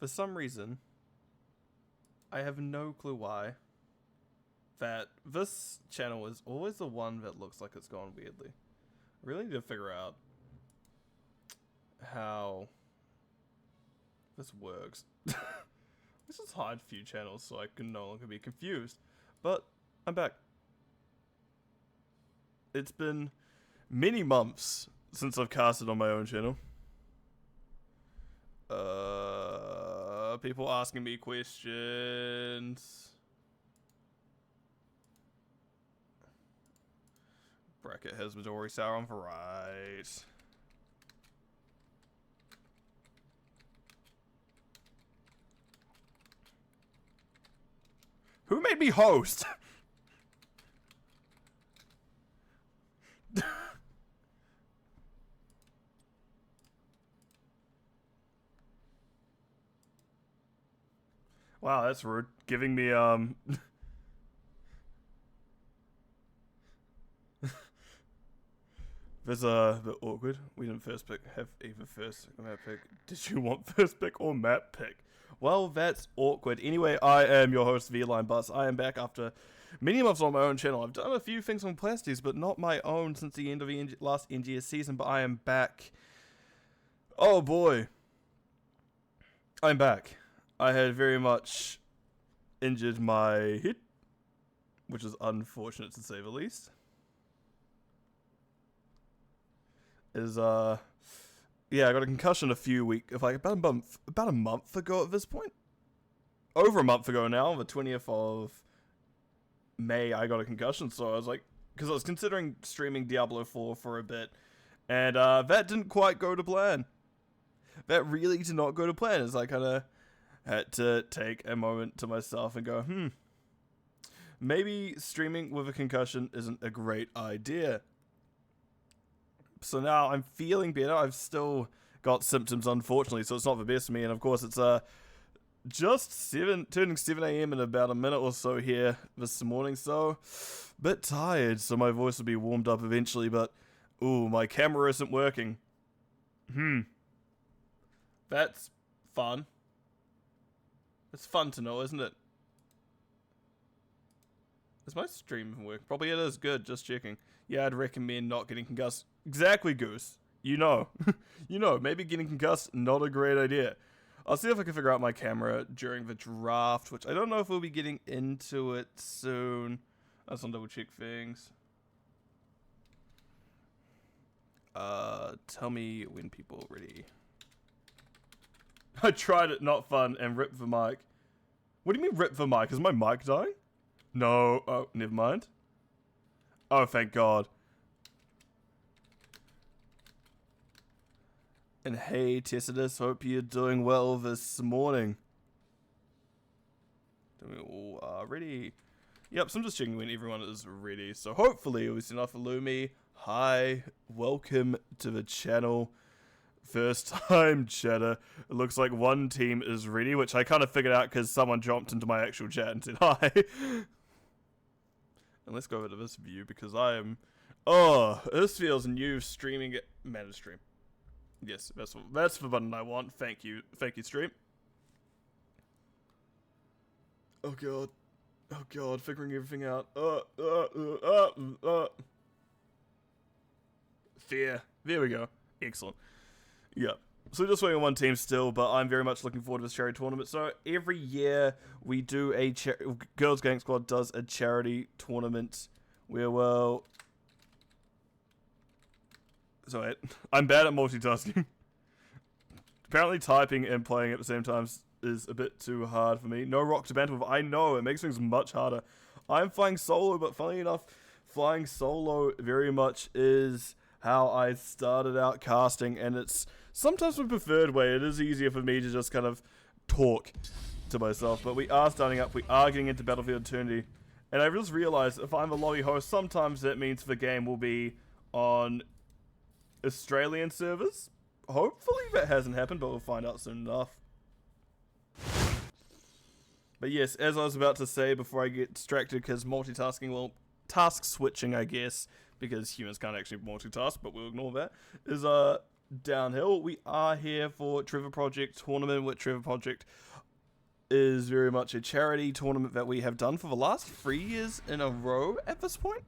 for some reason, I have no clue why, that this channel is always the one that looks like it's gone weirdly. I really need to figure out how this works. Let's just hide a few channels so I can no longer be confused. But I'm back. It's been many months since I've casted on my own channel. People asking me questions. Bracket has Midori Sour on for right. Who made me host? Wow, that's rude. Giving me, That's a bit awkward. We didn't first pick, have either first map pick. Did you want first pick or map pick? Well, that's awkward. Anyway, I am your host, V-Line Bus. I am back after many months on my own channel. I've done a few things on Plasties, but not my own since the end of the last NGS season, but I am back. Oh boy. I'm back. I had very much injured my hip, which is unfortunate to say the least. Yeah, I got a concussion about a month ago at this point. Over a month ago now, on the 20th of May, I got a concussion, so I was like, because I was considering streaming Diablo 4 for a bit, and that didn't quite go to plan. That really did not go to plan, as I kind of had to take a moment to myself and go, maybe streaming with a concussion isn't a great idea. So now I'm feeling better. I've still got symptoms, unfortunately, so it's not the best for me. And of course, it's just turning 7 a.m. in about a minute or so here this morning. So a bit tired, so my voice will be warmed up eventually. But ooh, my camera isn't working. That's fun. It's fun to know, isn't it? Is my stream working? Probably it is. Good. Just checking. Yeah, I'd recommend not getting concussed. Exactly, Goose. You know. You know, maybe getting concussed, not a great idea. I'll see if I can figure out my camera during the draft, which I don't know if we'll be getting into it soon. I just want to double check things. Tell me when people are ready. I tried it, not fun, and ripped the mic. What do you mean rip the mic? Is my mic dying? No. Oh, never mind. Oh, thank God. And hey, Tessidus, hope you're doing well this morning. We all are ready. Yep, so I'm just checking when everyone is ready. So hopefully we see enough for Lumi. Hi, welcome to the channel. First time chatter. It looks like one team is ready, which I kind of figured out because someone jumped into my actual chat and said hi. And let's go over to this view because I am... Oh, this feels new streaming... Manage stream. Yes, that's the button I want. Thank you. Thank you, stream. Oh god. Oh god, figuring everything out. Fear. There we go. Excellent. Yeah. So just waiting on one team still, but I'm very much looking forward to this charity tournament. So every year we do a Girls Gank Squad does a charity tournament where, well... Sorry, I'm bad at multitasking. Apparently typing and playing at the same time is a bit too hard for me. No rock to banter with. I know, it makes things much harder. I'm flying solo, but funnily enough, flying solo very much is how I started out casting, and it's sometimes my preferred way. It is easier for me to just kind of talk to myself, but we are starting up. We are getting into Battlefield Eternity, and I just realized if I'm a lobby host, sometimes that means the game will be on Australian servers. Hopefully that hasn't happened, but we'll find out soon enough. But yes, as I was about to say before I get distracted, because multitasking, well, task switching, I guess, because humans can't actually multitask, but we'll ignore that, is, downhill. We are here for Trevor Project tournament, which Trevor Project is very much a charity tournament that we have done for the last 3 years in a row at this point.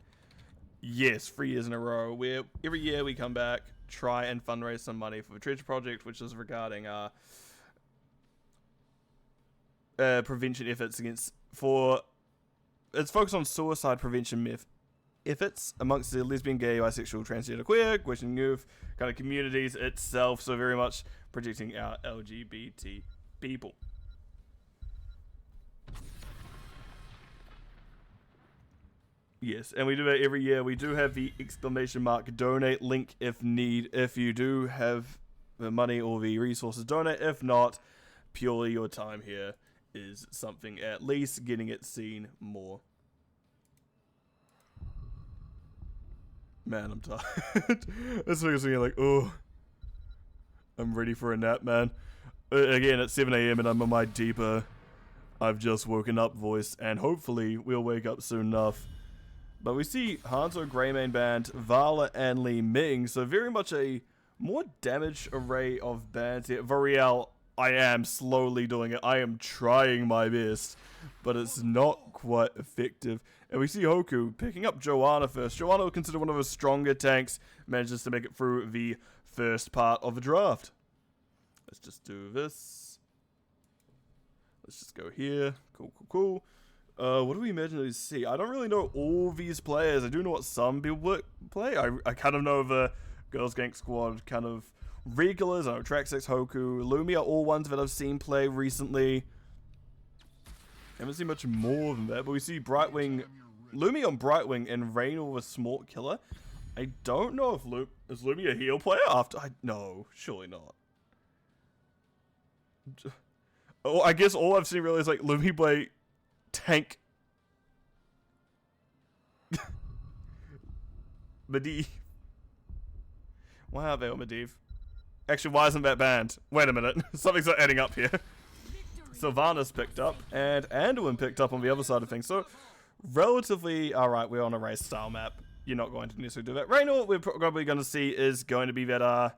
Yes, 3 years in a row, where every year we come back, try and fundraise some money for the Treasure Project, which is regarding prevention efforts it's focused on suicide prevention efforts amongst the lesbian, gay, bisexual, transgender, queer, questioning youth kind of communities itself, so very much protecting our LGBT people. Yes, and we do it every year. We do have the exclamation mark donate link if you do have the money or the resources, donate. If not, purely your time here is something at least getting it seen more. Man, I'm tired. This makes me like, oh, I'm ready for a nap, man. Again, it's 7 a.m. and I'm on my deeper I've just woken up voice, and hopefully we'll wake up soon enough. But we see Hanzo, Greymane Band, Vala, and Li Ming, so very much a more damage array of bands here. Variel, I am slowly doing it. I am trying my best, but it's not quite effective. And we see Hoku picking up Joanna first. Joanna, considered one of her stronger tanks, manages to make it through the first part of the draft. Let's just do this. Let's just go here. Cool. What do we imagine to see? I don't really know all these players. I do know what some people play. I kind of know the Girls Gank squad kind of regulars. I know Trax6, Hoku, Lumi are all ones that I've seen play recently. Haven't seen much more than that, but we see Brightwing, Lumi on Brightwing, and Raynor with Smart Killer. I don't know if is Lumi a heal player after. No, surely not. Oh, I guess all I've seen really is like Lumi play tank. Medivh. Why are they on Medivh? Actually, why isn't that banned? Wait a minute. Something's not adding up here. Sylvanas picked up, and Anduin picked up on the other side of things. So, relatively, alright, we're on a race style map. You're not going to necessarily do that. Raynor, what we're probably going to see is going to be that, I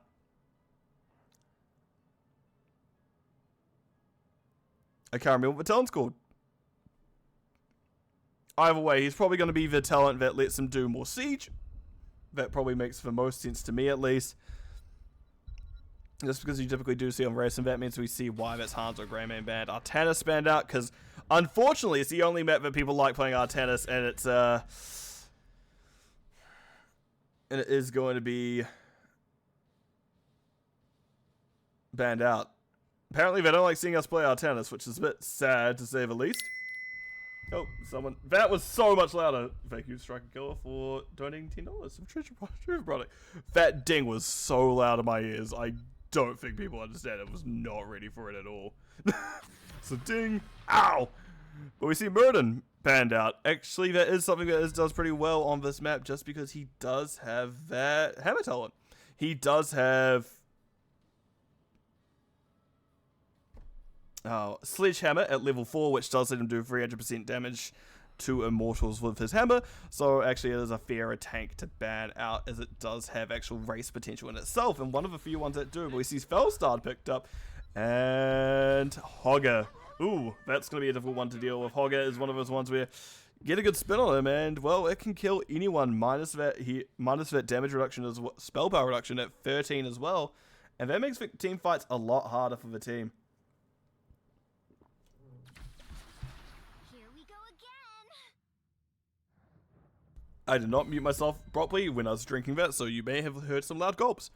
can't remember what the talent's called. Either way, he's probably going to be the talent that lets him do more siege. That probably makes the most sense to me, at least. Just because you typically do see on race, and that means we see why that's Hanzo, Greymane Band. Artanis banned out, because unfortunately it's the only map that people like playing Artanis, and it's and it is going to be banned out. Apparently they don't like seeing us play Artanis, which is a bit sad to say the least. Oh, someone. That was so much louder. Thank you, Striker Killer, for donating $10 of Treasure Product. That ding was so loud in my ears. I don't think people understand it. I was not ready for it at all. So ding. Ow. But we see Murden banned out. Actually, that is something that does pretty well on this map, just because he does have that hammer talent. He does have Sledgehammer at level 4, which does let him do 300% damage to immortals with his hammer. So actually it is a fairer tank to ban out, as it does have actual race potential in itself, and one of the few ones that do. But we see Fellstad picked up, and Hogger. Ooh, that's going to be a difficult one to deal with. Hogger is one of those ones where get a good spin on him, and well, it can kill anyone, minus that damage reduction, as well, spell power reduction at 13 as well, and that makes team fights a lot harder for the team. I did not mute myself properly when I was drinking that, so you may have heard some loud gulps.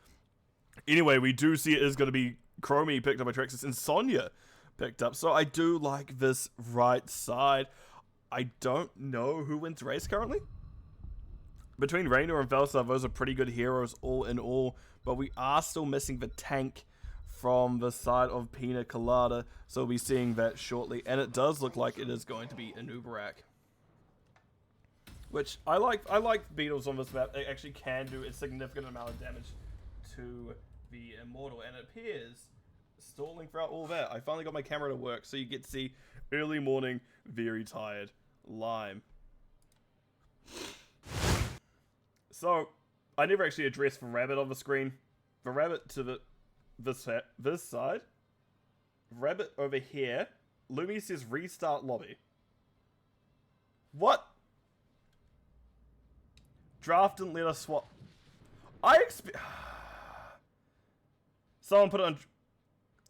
Anyway, we do see it is going to be Chromie picked up by Trexus, and Sonya picked up. So I do like this right side. I don't know who wins race currently. Between Raynor and Velsa, those are pretty good heroes all in all, but we are still missing the tank from the side of Pina Colada, so we'll be seeing that shortly. And it does look like it is going to be an Uberak. Which I like beetles on this map. They actually can do a significant amount of damage to the immortal, and it appears stalling throughout all that. I finally got my camera to work, so you get to see early morning, very tired Lime. So I never actually addressed Rabbit on the screen. The rabbit to this side. Rabbit over here. Lumi says restart lobby. What? Draft didn't let us swap. Someone put it on.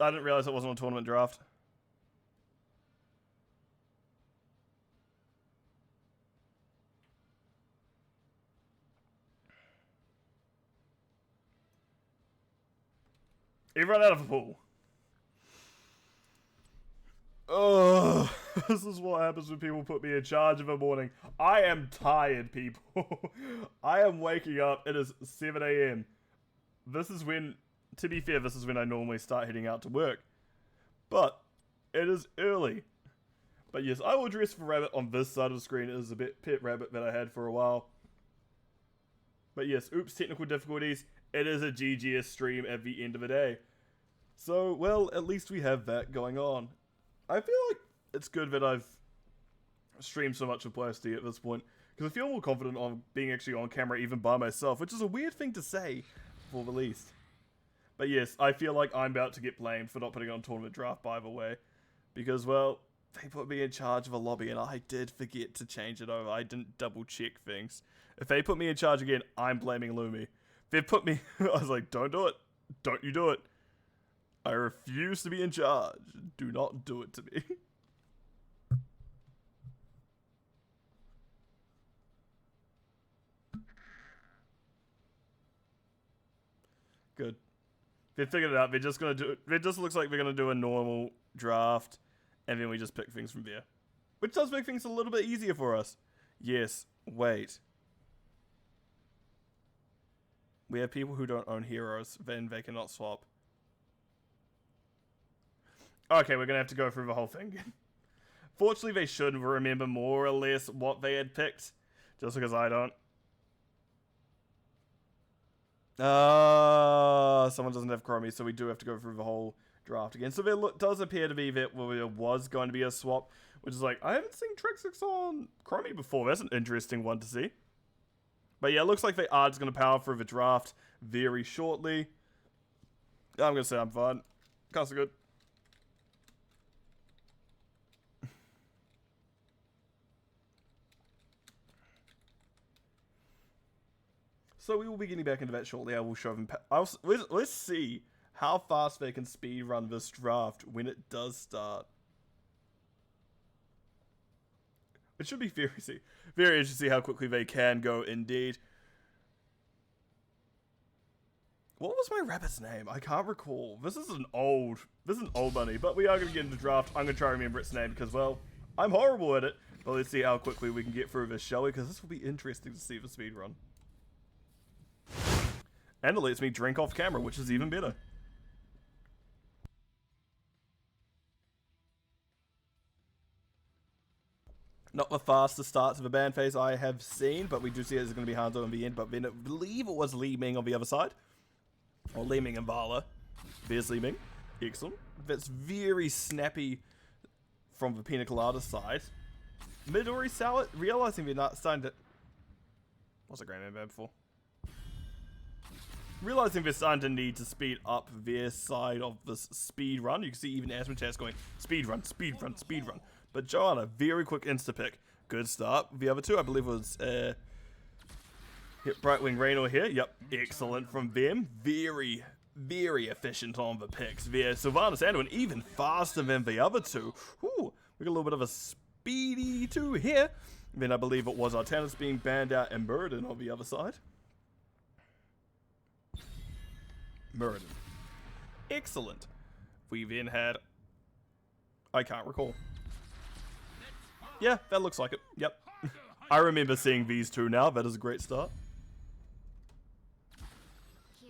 I didn't realize it wasn't a tournament draft. Everyone out of a pool. Oh, this is what happens when people put me in charge of a morning. I am tired, people. I am waking up. It is 7 a.m. This is when, to be fair, this is when I normally start heading out to work. But it is early. But yes, I will dress for Rabbit on this side of the screen. It is a pet rabbit that I had for a while. But yes, oops, technical difficulties. It is a GGS stream at the end of the day. So, well, at least we have that going on. I feel like it's good that I've streamed so much of PlayStation at this point, because I feel more confident on being actually on camera even by myself, which is a weird thing to say, for the least. But yes, I feel like I'm about to get blamed for not putting on Tournament Draft, by the way, because, well, they put me in charge of a lobby, and I did forget to change it over. I didn't double check things. If they put me in charge again, I'm blaming Lumi. They put me, I was like, don't do it. Don't you do it. I refuse to be in charge. Do not do it to me. Good. They figured it out. They're just gonna do it. It just looks like they're gonna do a normal draft, and then we just pick things from there. Which does make things a little bit easier for us. Yes. Wait. We have people who don't own heroes, then they cannot swap. Okay, we're going to have to go through the whole thing again. Fortunately, they should remember more or less what they had picked. Just because I don't. Someone doesn't have Chromie, so we do have to go through the whole draft again. So there does appear to be that there was going to be a swap, which is like, I haven't seen Trexix on Chromie before. That's an interesting one to see. But yeah, it looks like they are just going to power through the draft very shortly. I'm going to say I'm fine. Cast are good. So we will be getting back into that shortly. I will show them. Let's see how fast they can speed run this draft when it does start. It should be very interesting to see how quickly they can go. Indeed. What was my rabbit's name? I can't recall. This is an old bunny, but we are going to get into the draft. I'm going to try to remember its name because, well, I'm horrible at it. But let's see how quickly we can get through this, shall we? Because this will be interesting to see the speed run. And it lets me drink off camera, which is even better. Not the fastest start to the ban phase I have seen, but we do see it's going to be Hanzo in the end. But then I believe it was Li Ming on the other side. Or Li Ming and Vala. There's Li Ming. Excellent. That's very snappy from the Pina Colada side. Midori Sour, realizing they're not starting to... What's a Grand Man bad before? Realizing they're starting to need to speed up their side of this speed run. You can see even Asmachas going, speed run, speed run, speed run. But Joanna, very quick insta-pick. Good start. The other two, I believe, was Brightwing Raynor here. Yep, excellent from them. Very, very efficient on the picks there. Sylvanas Anduin even faster than the other two. Ooh, we got a little bit of a speedy two here. Then I believe it was Artanis being banned out and Muradin on the other side. Muradin. Excellent. We then had... I can't recall. Yeah, that looks like it. Yep. I remember seeing these two now. That is a great start.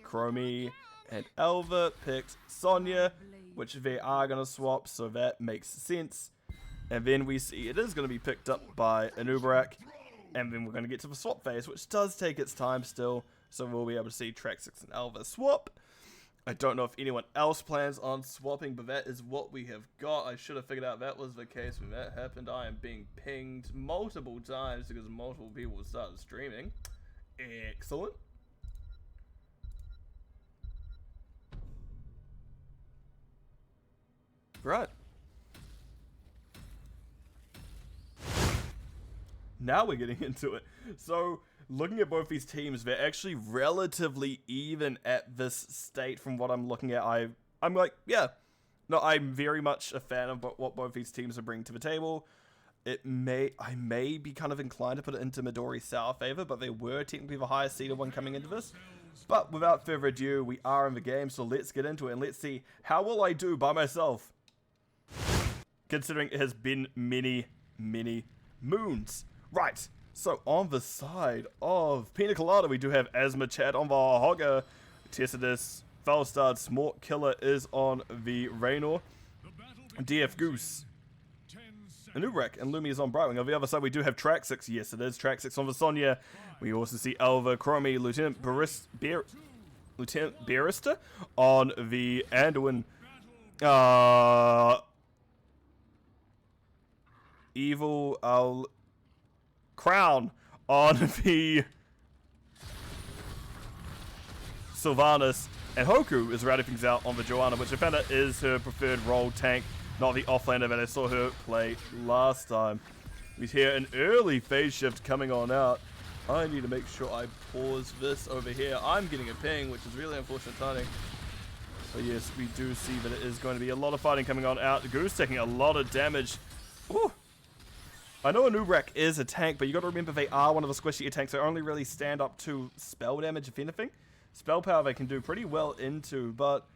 Chromie and Elva picked Sonya, which they are going to swap, so that makes sense. And then we see it is going to be picked up by Anubarak. And then we're going to get to the swap phase, which does take its time still. So we'll be able to see Trexix and Elva swap. I don't know if anyone else plans on swapping, but that is what we have got. I should have figured out that was the case when that happened. I am being pinged multiple times because multiple people started streaming. Excellent. Right. Now we're getting into it. So, looking at both these teams, they're actually relatively even at this state from what I'm looking at. I'm like, yeah. No, I'm very much a fan of what both these teams are bringing to the table. I may be kind of inclined to put it into Midori's sour favor, but they were technically the highest seeded one coming into this. But without further ado, we are in the game, so let's get into it and let's see how will I do by myself. Considering it has been many, many moons. Right, so on the side of Pina Colada, we do have Asma Chad on the Hogger, Tessidus, Falstad, Smort Killer is on the Raynor, DF Goose, Anurek, and Lumi is on Brightwing. On the other side, we do have Track 6. Yes, it is Track 6 on the Sonya. We also see Elva, Chromie, Lieutenant Barrister on the Anduin. Evil Crown on the Sylvanas. And Hoku is routing things out on the Joanna, which I found out is her preferred role tank, not the offlaner that I saw her play last time. We hear an early phase shift coming on out. I need to make sure I pause this over here. I'm getting a ping, which is really unfortunate timing. But yes, we do see that it is going to be a lot of fighting coming on out. The Goose taking a lot of damage. Ooh. I know Anubrak is a tank, but you got to remember they are one of the squishier tanks. They only really stand up to spell damage, if anything. Spell power they can do pretty well into, but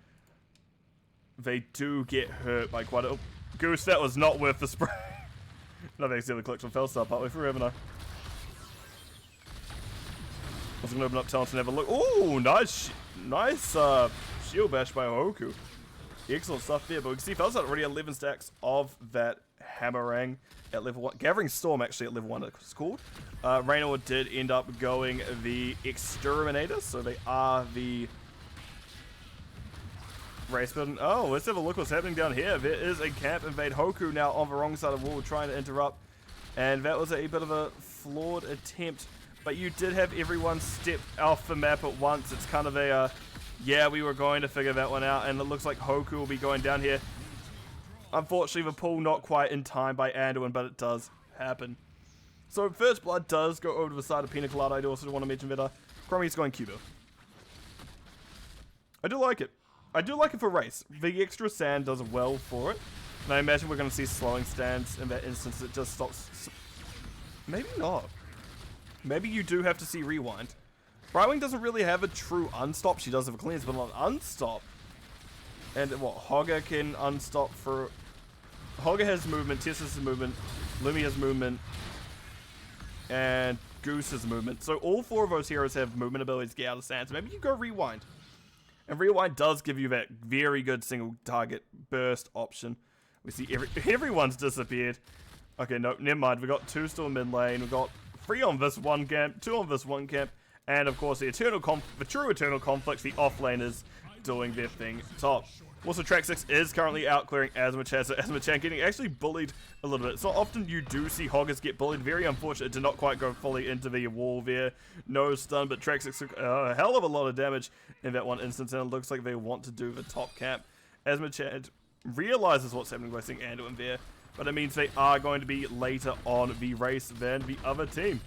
they do get hurt by quite a... Oh, Goose, that was not worth the spray. Nothing accidentally clicked on Fellstar partway through, haven't I? I was going to open up Talent and have a look. Ooh, nice shield bash by Hoku. Excellent stuff there, but we can see Fellstar already 11 stacks of that Hammerang at level 1. Gathering Storm actually at level 1 it's called. Raynor did end up going the Exterminator, so they are the race building. Oh, let's have a look what's happening down here. There is a camp invade. Hoku now on the wrong side of the wall trying to interrupt, and that was a bit of a flawed attempt, but you did have everyone step off the map at once. It's kind of a yeah, we were going to figure that one out, and it looks like Hoku will be going down here. Unfortunately, the pull not quite in time by Anduin, but it does happen. So First Blood does go over to the side of Pina Colada. I do also want to mention that Chromie's going Cubo. I do like it. I do like it for race. The extra sand does well for it. And I imagine we're going to see slowing stands in that instance. It just stops. Maybe not. Maybe you do have to see rewind. Brightwing doesn't really have a true unstop. She does have a cleanse, but not an unstop. And what? Hogger can unstop for... Hogger has movement, Tess has movement, Lumi has movement, and Goose has movement. So all four of those heroes have movement abilities to get out of sand. So maybe you go Rewind. And Rewind does give you that very good single target burst option. We see everyone's disappeared. Okay, no, never mind. We got 2 still in mid lane. We got 3 on this one camp, 2 on this one camp, and of course the true eternal conflict. The offlaners doing their thing top. Also, Track 6 is currently out clearing Asma-chan, so Asma-chan getting actually bullied a little bit. So often you do see Hoggers get bullied. Very unfortunate to not quite go fully into the wall there. No stun, but Track 6 took a hell of a lot of damage in that one instance, and it looks like they want to do the top camp. Asma-chan realizes what's happening by seeing Anduin there, but it means they are going to be later on the race than the other team.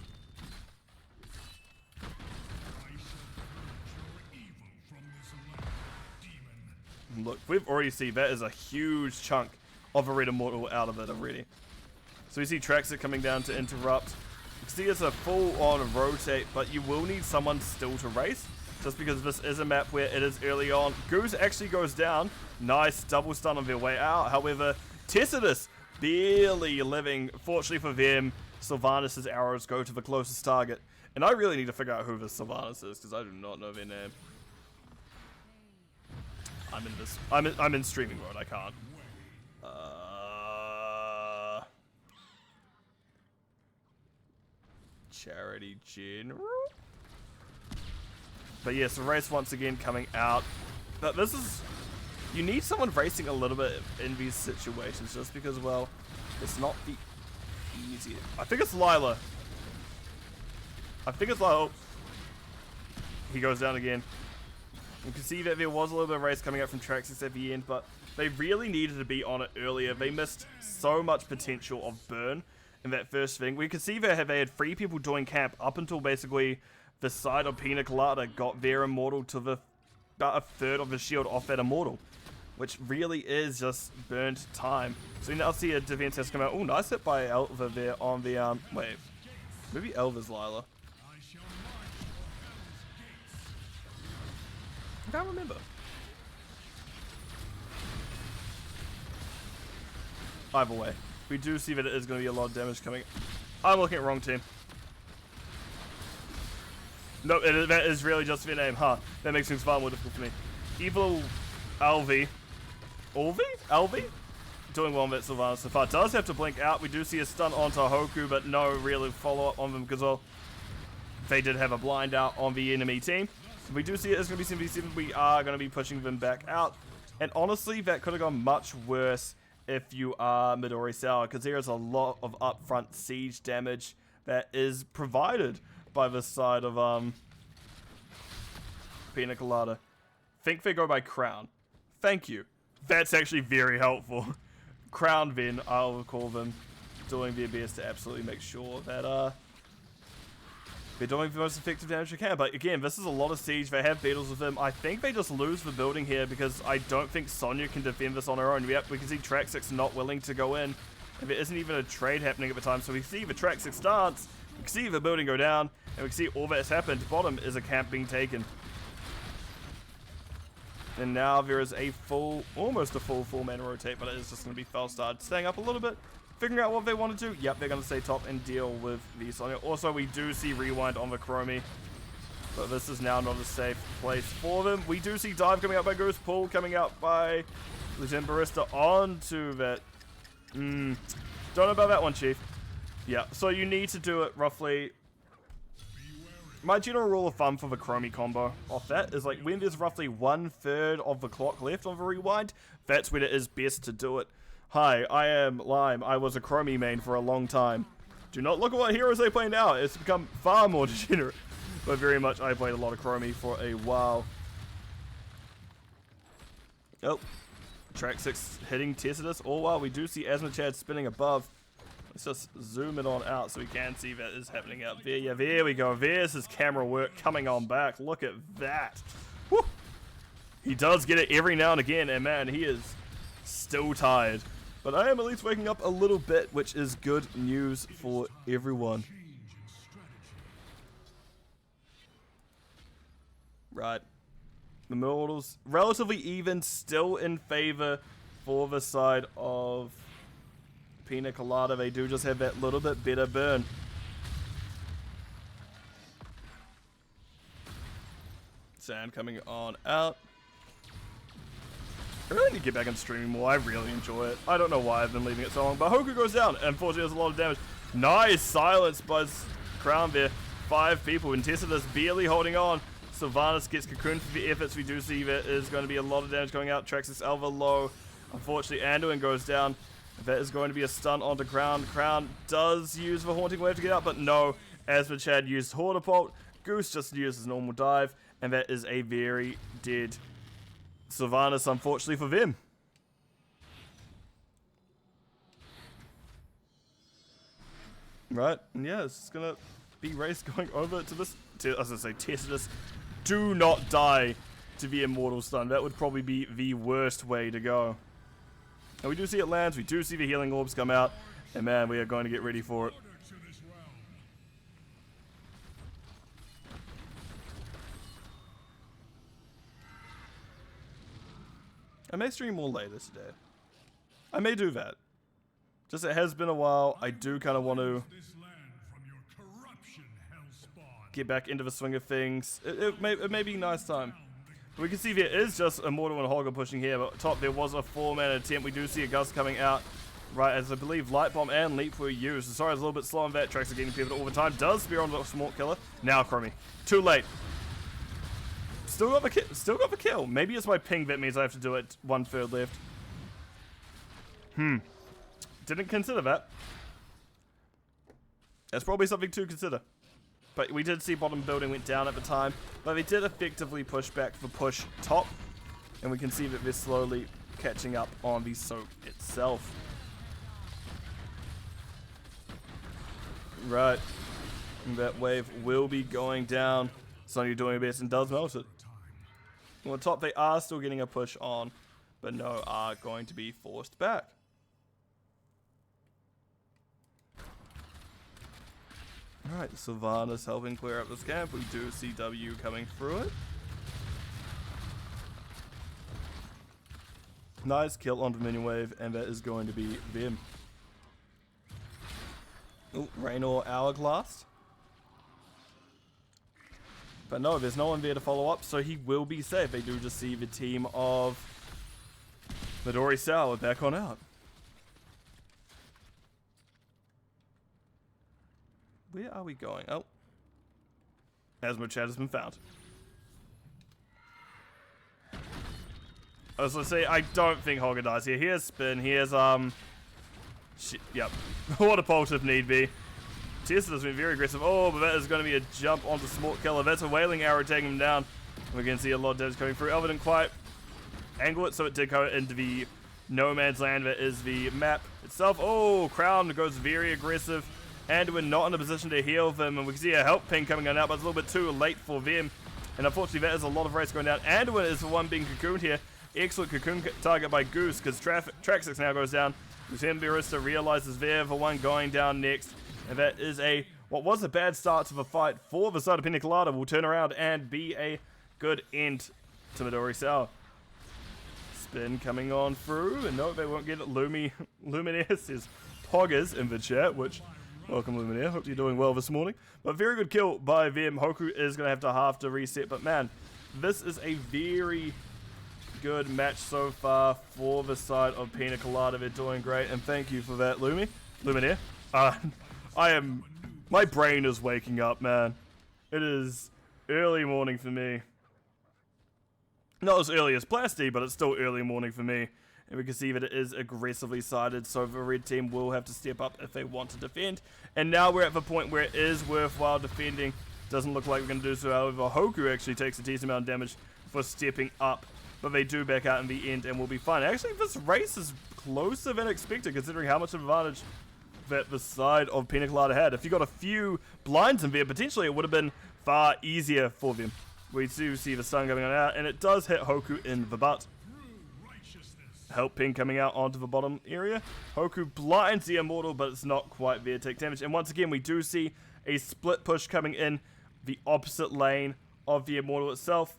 Look, we've already seen that is a huge chunk of Arena Mortal out of it already. So we see Traxxas coming down to interrupt. You can see it's a full-on rotate, but you will need someone still to race, just because this is a map where it is early on. Goose actually goes down. Nice double stun on their way out. However, Tessidus barely living. Fortunately for them, Sylvanas' arrows go to the closest target. And I really need to figure out who this Sylvanas is, because I do not know their name. I'm in streaming mode. I can't. Charity General. But yes, the race once again coming out. But this is, you need someone racing a little bit in these situations, just because, well, it's not the easiest. I think it's Lila. Oh, he goes down again. You can see that there was a little bit of race coming up from Traxxas at the end, but They really needed to be on it earlier. They missed so much potential of burn in that first thing. We could see they had 3 people doing camp up until basically the side of Pina Colada got their immortal to about a third of the shield off that immortal, which really is just burnt time. So you now see a defense has come out. Oh, nice hit by Elva there on the wait, maybe Elva's Lila. I can't remember. Either way, we do see that it is going to be a lot of damage coming. I'm looking at wrong team. No, that is really just their name, huh? That makes things far more difficult for me. Evil Alvi. Alvi? Doing well on that Sylvanas so far. Does have to blink out. We do see a stun onto Hoku, but no really follow-up on them because, well, they did have a blind out on the enemy team. So we do see it is going to be 7v7. We are going to be pushing them back out. And honestly, that could have gone much worse if you are Midori Sour, because there is a lot of upfront siege damage that is provided by this side of Pina Colada. Think they go by Crown. Thank you. That's actually very helpful. Crown then, I'll call them, doing their best to absolutely make sure that they're doing the most effective damage they can. But again, this is a lot of siege. They have battles with them. I think they just lose the building here because I don't think Sonya can defend this on her own. Yep, we can see Track 6 not willing to go in. And there isn't even a trade happening at the time. So we see the Track 6 stance. We can see the building go down. And we can see all that has happened. Bottom is a camp being taken. And now there is a full, almost a full 4-man rotate. But it is just going to be Felstad staying up a little bit. Figuring out what they want to do. Yep, they're going to stay top and deal with the Sonya. Also, we do see Rewind on the Chromie. But this is now not a safe place for them. We do see Dive coming out by Goose. Pull coming out by Lieutenant Barista onto that. Don't know about that one, Chief. Yeah, so you need to do it roughly. My general rule of thumb for the Chromie combo off that is like when there's roughly 1/3 of the clock left on the Rewind, that's when it is best to do it. Hi, I am Lime. I was a Chromie main for a long time. Do not look at what heroes they play now. It's become far more degenerate. But very much, I played a lot of Chromie for a while. Oh, Track 6 hitting Tessidus. All while we do see Asmachad spinning above. Let's just zoom it on out so we can see that is happening out there. Yeah, there we go. There's his camera work coming on back. Look at that. Woo. He does get it every now and again, and man, he is still tired. But I am at least waking up a little bit, which is good news for everyone. Right. The Immortals, relatively even, still in favor for the side of Pina Colada. They do just have that little bit better burn. Sand coming on out. I really need to get back into streaming more. I really enjoy it. I don't know why I've been leaving it so long, but Hoku goes down. Unfortunately, there's a lot of damage. Nice silence by Crown there. 5 people, and Tessidus barely holding on. Sylvanas gets cocooned for the efforts. We do see there is going to be a lot of damage going out. Traxxas Alva low. Unfortunately, Anduin goes down. That is going to be a stun onto Crown. Crown does use the Haunting Wave to get out, but no. Asmachad used Hortipult. Goose just used his normal dive, and that is a very dead Sylvanas, unfortunately for them. Right, and yeah, it's going to be race going over to this. As I say, Tessidus, do not die to the Immortal Stun. That would probably be the worst way to go. And we do see it lands, we do see the healing orbs come out, and man, we are going to get ready for it. I may stream more later today. I may do that. Just it has been a while. I do kind of want to get back into the swing of things. It may be a nice time. We can see there is just Immortal and Hogger pushing here, but top there was a 4-man attempt. We do see a Gust coming out, right, as I believe Light Bomb and Leap were used. Sorry, I was a little bit slow on that. Tracks are getting pivoted all the time. Does spear on the Smart Killer. Now Chromie. Too late. Still got the kill. Maybe it's my ping that means I have to do it 1/3 left. Didn't consider that. That's probably something to consider. But we did see bottom building went down at the time. But they did effectively push back for push top. And we can see that they're slowly catching up on the soak itself. Right. That wave will be going down. Sonny doing best and does melt it. On top, they are still getting a push on, but no, are going to be forced back. Alright, Savannah's helping clear up this camp. We do see W coming through it. Nice kill onto minion wave, and that is going to be them. Oh, Raynor Hourglass. But no, there's no one there to follow up, so he will be safe. They do just see the team of Midori Sour back on out. Where are we going? Oh. Asmo Chat has been found. I was going to say, I don't think Hogger dies here. Here's Spin. Here's, shit, yep. Water Pulse if need be. Tesla's been very aggressive. Oh, but that is going to be a jump onto Smart Killer. That's a Wailing Arrow taking him down. We can see a lot of damage coming through. Elva didn't quite angle it, so it did go into the no man's land. That is the map itself. Oh, Crown goes very aggressive. And we're not in a position to heal them. And we can see a help ping coming on out, but it's a little bit too late for them. And unfortunately, that is a lot of race going down. Anduin is the one being cocooned here. Excellent cocoon target by Goose, because Traxix now goes down. Lieutenant Barista realizes they're the one going down next. And that is what was a bad start to the fight for the side of Pina Colada will turn around and be a good end to Midori Sour. Spin coming on through, and no, they won't get it. Luminaire says Poggers in the chat, which, welcome Luminaire, hope you're doing well this morning. But very good kill by them. Hoku is going to have to reset, but man, this is a very good match so far for the side of Pina Colada. They're doing great, and thank you for that, Luminaire. My brain is waking up, man. It is early morning for me. Not as early as Plasty, but it's still early morning for me. And we can see that it is aggressively sided, so the red team will have to step up if they want to defend. And now we're at the point where it is worthwhile defending. Doesn't look like we're going to do so, however. Hoku actually takes a decent amount of damage for stepping up. But they do back out in the end and will be fine. Actually, this race is closer than expected, considering how much advantage that the side of Pina Colada had. If you got a few blinds in there, potentially it would have been far easier for them. We do see the sun coming on out, and it does hit Hoku in the butt. Help ping coming out onto the bottom area. Hoku blinds the Immortal, but it's not quite there to take damage. And once again, we do see a split push coming in the opposite lane of the Immortal itself.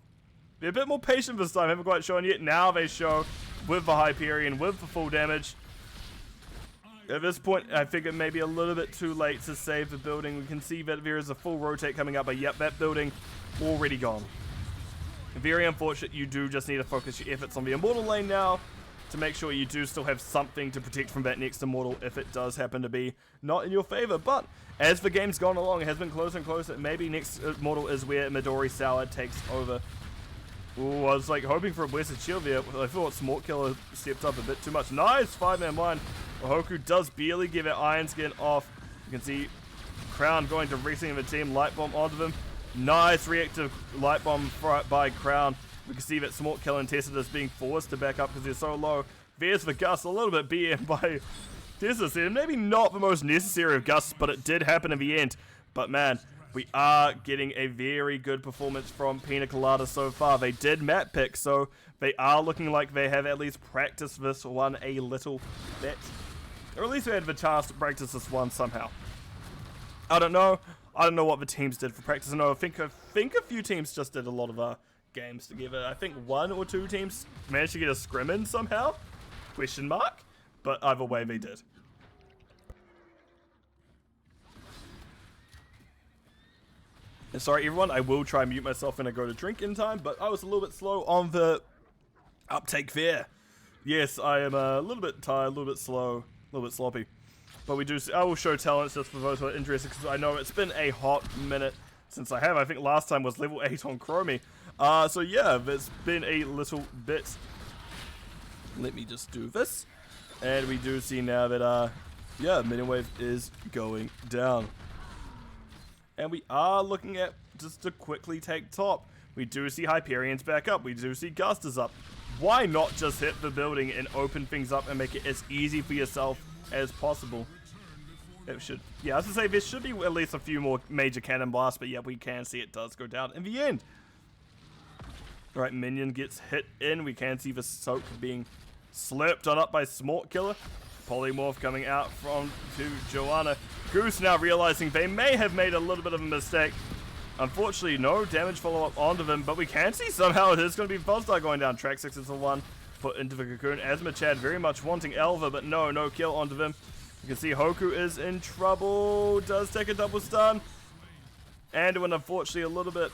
They're a bit more patient this time, haven't quite shown yet. Now they show with the Hyperion, with the full damage. At this point, I think it may be a little bit too late to save the building. We can see that there is a full rotate coming up, but yep, that building already gone. Very unfortunate. You do just need to focus your efforts on the Immortal lane now to make sure you do still have something to protect from that next Immortal if it does happen to be not in your favor. But as the game's gone along, it has been closer and closer. Maybe next Immortal is where Midori Sour takes over. Ooh, I was like hoping for a Blessed Shield there. I thought Smart Killer stepped up a bit too much. Nice 5-man line. Hoku does barely give it Iron Skin off. You can see Crown going directly in the team. Light Bomb onto them. Nice reactive Light Bomb by Crown. We can see that Smart Killer and Tessa is being forced to back up because they're so low. There's the Gust, a little bit BM by Tessa here. Maybe not the most necessary of Gusts, but it did happen in the end. But man, we are getting a very good performance from Pina Colada so far. They did map pick, so they are looking like they have at least practiced this one a little bit. Or at least they had the chance to practice this one somehow. I don't know. I don't know what the teams did for practice. No, I think a few teams just did a lot of games together. I think 1 or 2 teams managed to get a scrim in somehow. Question mark. But either way, they did. And sorry, everyone. I will try and mute myself when I go to drink in time. But I was a little bit slow on the uptake there. Yes, I am a little bit tired, a little bit slow. A little bit sloppy. But we do see, I will show talents just for those who are interested, because I know it's been a hot minute since I have. I think last time was level 8 on Chromie. So yeah, it's been a little bit. Let me just do this. And we do see now that, yeah, Minion Wave is going down. And we are looking at, just to quickly take top. We do see Hyperion's back up. We do see Gust is up. why not just hit the building and open things up and make it as easy for yourself as possible? It should, yeah, I was gonna say there should be at least a few more major cannon blasts, but yeah, we can see it does go down in the end. Alright, minion gets hit in. We can see the soak being slipped on up by Smart Killer. Polymorph coming out from to Joanna. Goose now realizing they may have made a little bit of a mistake. Unfortunately, no damage follow-up onto them, but we can see somehow it is going to be Felstar going down. Track 6 is the one put into the cocoon. Asmachad very much wanting Elva, but no kill onto them. You can see Hoku is in trouble. Does take a double stun. Anduin, unfortunately, a little bit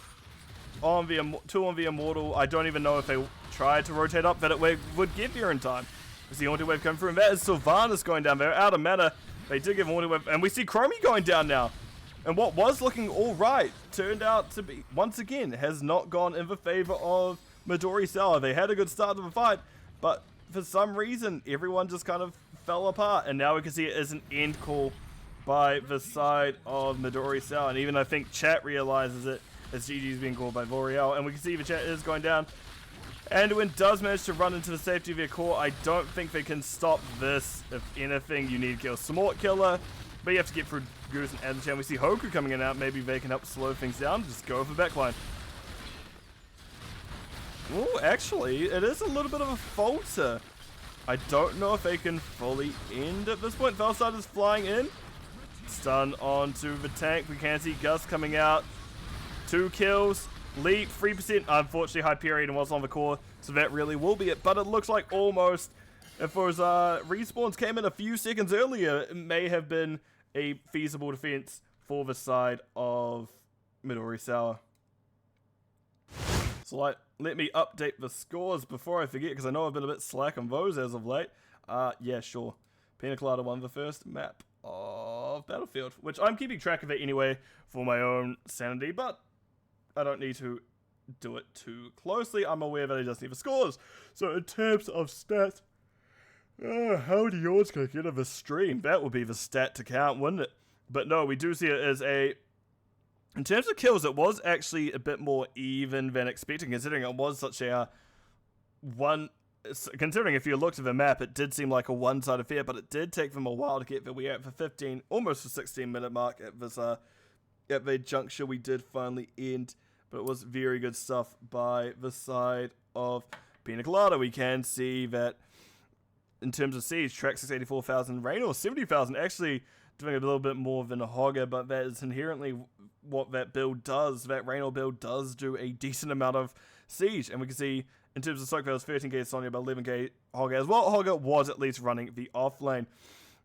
on the 2 on the Immortal. I don't even know if they tried to rotate up that it would get there in time. We see Haunted Wave come through, and that is Sylvanas going down. They're out of mana. They did give Haunted Wave, and we see Chromie going down now. And what was looking alright turned out to be, once again, has not gone in the favor of Midori Sour. They had a good start to the fight, but for some reason, everyone just kind of fell apart. And now we can see it as an end call by the side of Midori Sour. And even I think chat realizes it as GG is being called by L'Oreal. And we can see the chat is going down. Anduin does manage to run into the safety of their core. I don't think they can stop this. If anything, you need to kill Smart Killer. But you have to get through Goose and Asmachad. We see Hoku coming in out. Maybe they can help slow things down. Just go for backline. Oh, actually, it is a little bit of a falter. I don't know if they can fully end at this point. Felstar is flying in. Stun onto the tank. We can see Gus coming out. 2 kills. Leap, 3%. Unfortunately, Hyperion was on the core, so that really will be it. But it looks like almost, if those respawns came in a few seconds earlier, it may have been a feasible defense for the side of Midori Sour. So let me update the scores before I forget, because I know I've been a bit slack on those as of late. Yeah, sure. Pina Colada won the first map of Battlefield, which I'm keeping track of it anyway for my own sanity, but I don't need to do it too closely. I'm aware that I just need the scores. So in terms of stats, how do yours going to get of a stream? That would be the stat to count, wouldn't it? But no, we do see it as a... In terms of kills, it was actually a bit more even than expected, considering it was such a considering if you looked at the map, it did seem like a one-sided affair, but it did take them a while to get there. We are at the 15, almost the 16-minute mark at this at the juncture. We did finally end, but it was very good stuff by the side of Pina Colada. We can see that in terms of siege, Track 684,000, Raynor 70,000, actually doing a little bit more than a Hogger, but that is inherently what that build does. That Raynor build does do a decent amount of siege, and we can see in terms of Soak, that was 13k Sonya, but 11k Hogger as well. Hogger was at least running the off lane.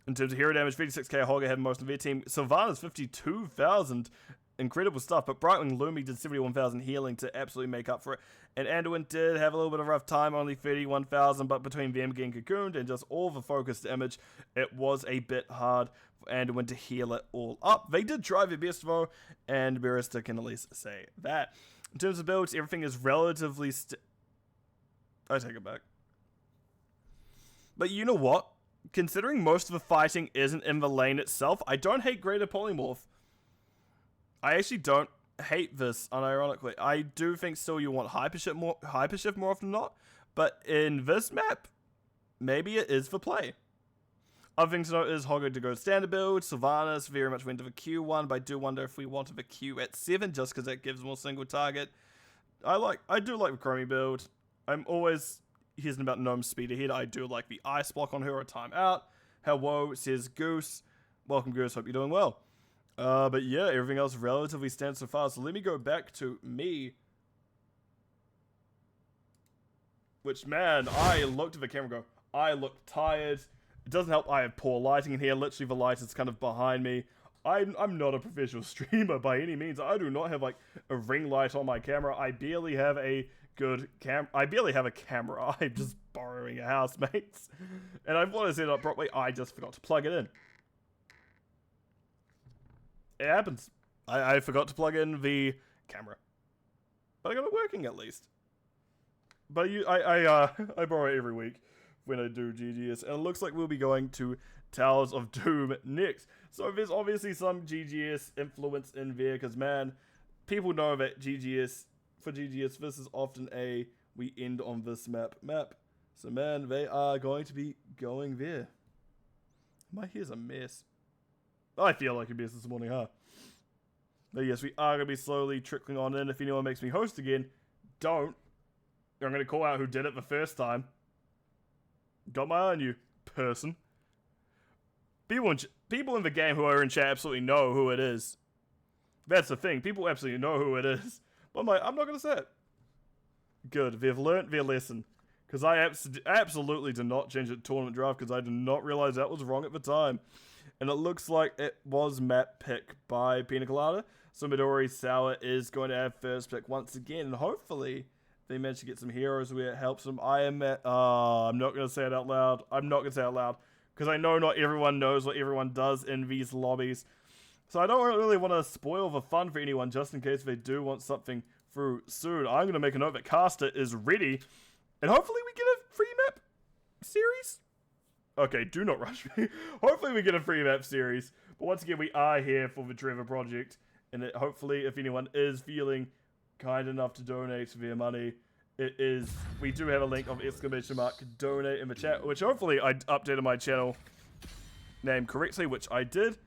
In terms of hero damage, 56k Hogger had most of their team. Sylvanas 52,000, incredible stuff. But Brightwing Lumi did 71,000 healing to absolutely make up for it. And Anduin did have a little bit of a rough time, only 31,000. But between them getting cocooned and just all the focused damage, it was a bit hard for Anduin to heal it all up. They did try their best though, and Barista can at least say that. In terms of builds, everything is relatively I take it back. But you know what? Considering most of the fighting isn't in the lane itself, I don't hate Greater Polymorph. I actually don't hate this, unironically. I do think still you want Hypershift more often than not, but in this map, maybe it is for play. Other thing to note is Hogger to go standard build. Sylvanas very much went to the Q one, but I do wonder if we wanted the Q at 7, just because that gives more single target. I do like the Chromie build. I'm always hearing about Gnome speed ahead. I do like the ice block on her, a timeout. Hello, says Goose. Welcome, Goose. Hope you're doing well. But yeah, everything else relatively stands so far. So let me go back to me. Which, man, I looked at the camera and go, I look tired. It doesn't help I have poor lighting in here. Literally, the light is kind of behind me. I'm not a professional streamer by any means. I do not have, like, a ring light on my camera. I barely have a good I barely have a camera. I'm just borrowing a housemate's. And I want to set it up properly. I just forgot to plug it in. It happens. I forgot to plug in the camera. But I got it working at least. But I borrow it every week when I do GGS. And it looks like we'll be going to Towers of Doom next. So there's obviously some GGS influence in there. Because, man, people know that for GGS, this is often a we end on this map. So, man, they are going to be going there. My hair's a mess. I feel like a mess this morning, huh? But yes, we are going to be slowly trickling on in. If anyone makes me host again, don't. I'm going to call out who did it the first time. Got my eye on you, person. People in the game who are in chat absolutely know who it is. That's the thing. People absolutely know who it is. But I'm not going to say it. Good. They've learnt their lesson. Because I absolutely did not change it to tournament draft because I did not realize that was wrong at the time. And it looks like it was map pick by Pina Colada. So Midori Sour is going to have first pick once again. And hopefully they manage to get some heroes where it helps them. I'm not going to say it out loud. I'm not going to say it out loud. Because I know not everyone knows what everyone does in these lobbies. So I don't really want to spoil the fun for anyone just in case they do want something through soon. I'm going to make a note that Caster is ready. And hopefully we get a free map series. Okay, do not rush me. Hopefully we get a free map series. But once again, we are here for the Trevor project. And hopefully if anyone is feeling kind enough to donate their money, we do have a link of ! donate in the chat, which hopefully I updated my channel name correctly, which I did.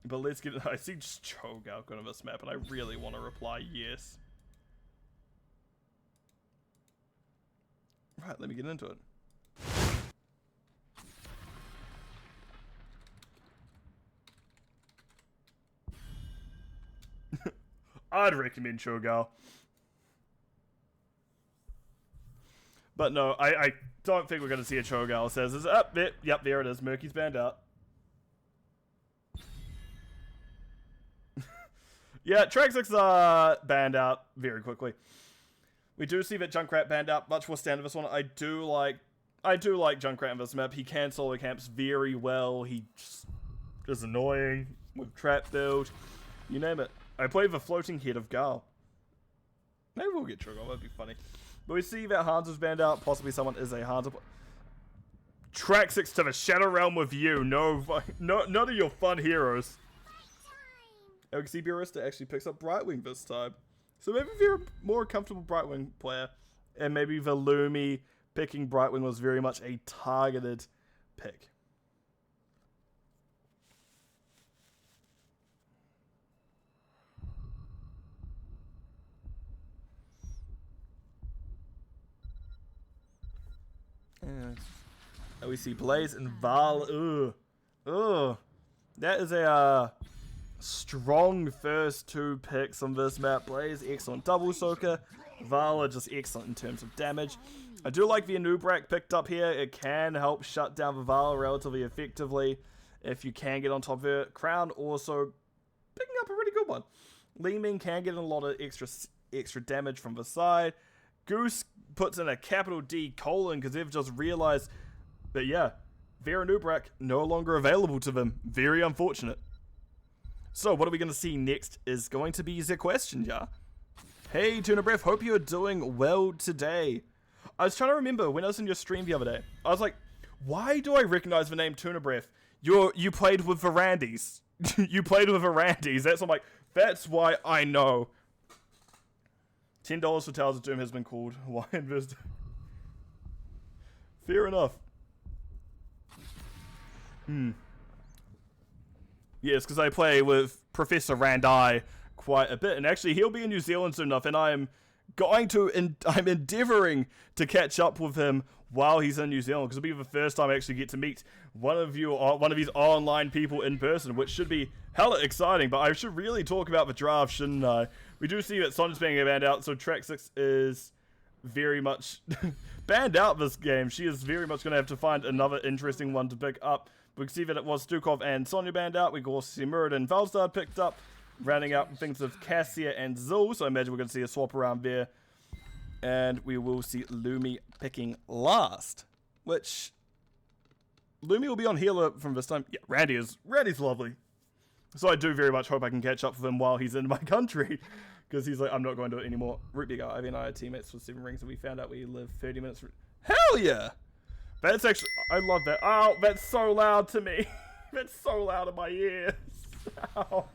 But let's get it. I see just Cho'Galk on this map, and I really want to reply yes. Right, let me get into it. I'd recommend Cho'Galk. But no, I don't think we're going to see a Cho'Galk. Says, is up there. Yep, there it is. Murky's banned out. Yeah, Track 6 banned out very quickly. We do see that Junkrat banned out. Much more standard this one. I do like Junkrat in this map. He can solo camps very well. He just is annoying with trap build. You name it. I play the floating head of Gal. Maybe we'll get Cho'Galk. That'd be funny. But we see that Hans is banned out. Possibly someone is a Hans. Track 6 to the Shadow Realm with you. No, none of your fun heroes. And we can see Burista actually picks up Brightwing this time. So maybe if you're a more comfortable Brightwing player, and maybe the Lumi picking Brightwing was very much a targeted pick. And we see Blaze and Val. Ugh. That is a strong first two picks on this map. Blaze, excellent double soaker. Vala, just excellent in terms of damage. I do like the Anubrak picked up here. It can help shut down the Vala relatively effectively if you can get on top of it. Crown also picking up a really good one. Li Ming can get a lot of extra damage from the side. Goose puts in a capital D colon because they've just realized that, yeah, Vera Nubrak no longer available to them. Very unfortunate. So what are we going to see next is going to be the question, yeah? Hey, Tuna Breath, hope you're doing well today. I was trying to remember when I was in your stream the other day. I was like, why do I recognize the name Tuna Breath? You played with Varandis. You played with Varandis. I'm like, that's why I know. $10 for Tales of Doom has been called. Why invest? Fair enough. Yes, because I play with Professor Randi quite a bit, and actually he'll be in New Zealand soon enough, and I'm endeavoring to catch up with him while he's in New Zealand, because it'll be the first time I actually get to meet one of these online people in person, which should be hella exciting. But I should really talk about the draft, shouldn't I? We do see that Sonja's being banned out, so Track 6 is very much banned out this game. She is very much going to have to find another interesting one to pick up. We can see that it was Stukov and Sonja banned out. We can also see Murid and Valstad picked up, rounding out things with Cassia and Zul. So I imagine we're going to see a swap around there. And we will see Lumi picking last, which Lumi will be on healer from this time. Yeah, Randy's lovely. So I do very much hope I can catch up with him while he's in my country, because he's like, I'm not going to do it anymore. Root Beer Guy, Ivy and I are teammates for 7 rings, and we found out we live 30 minutes. Hell yeah! That's actually, I love that. Oh, that's so loud to me. That's so loud in my ears. Ow.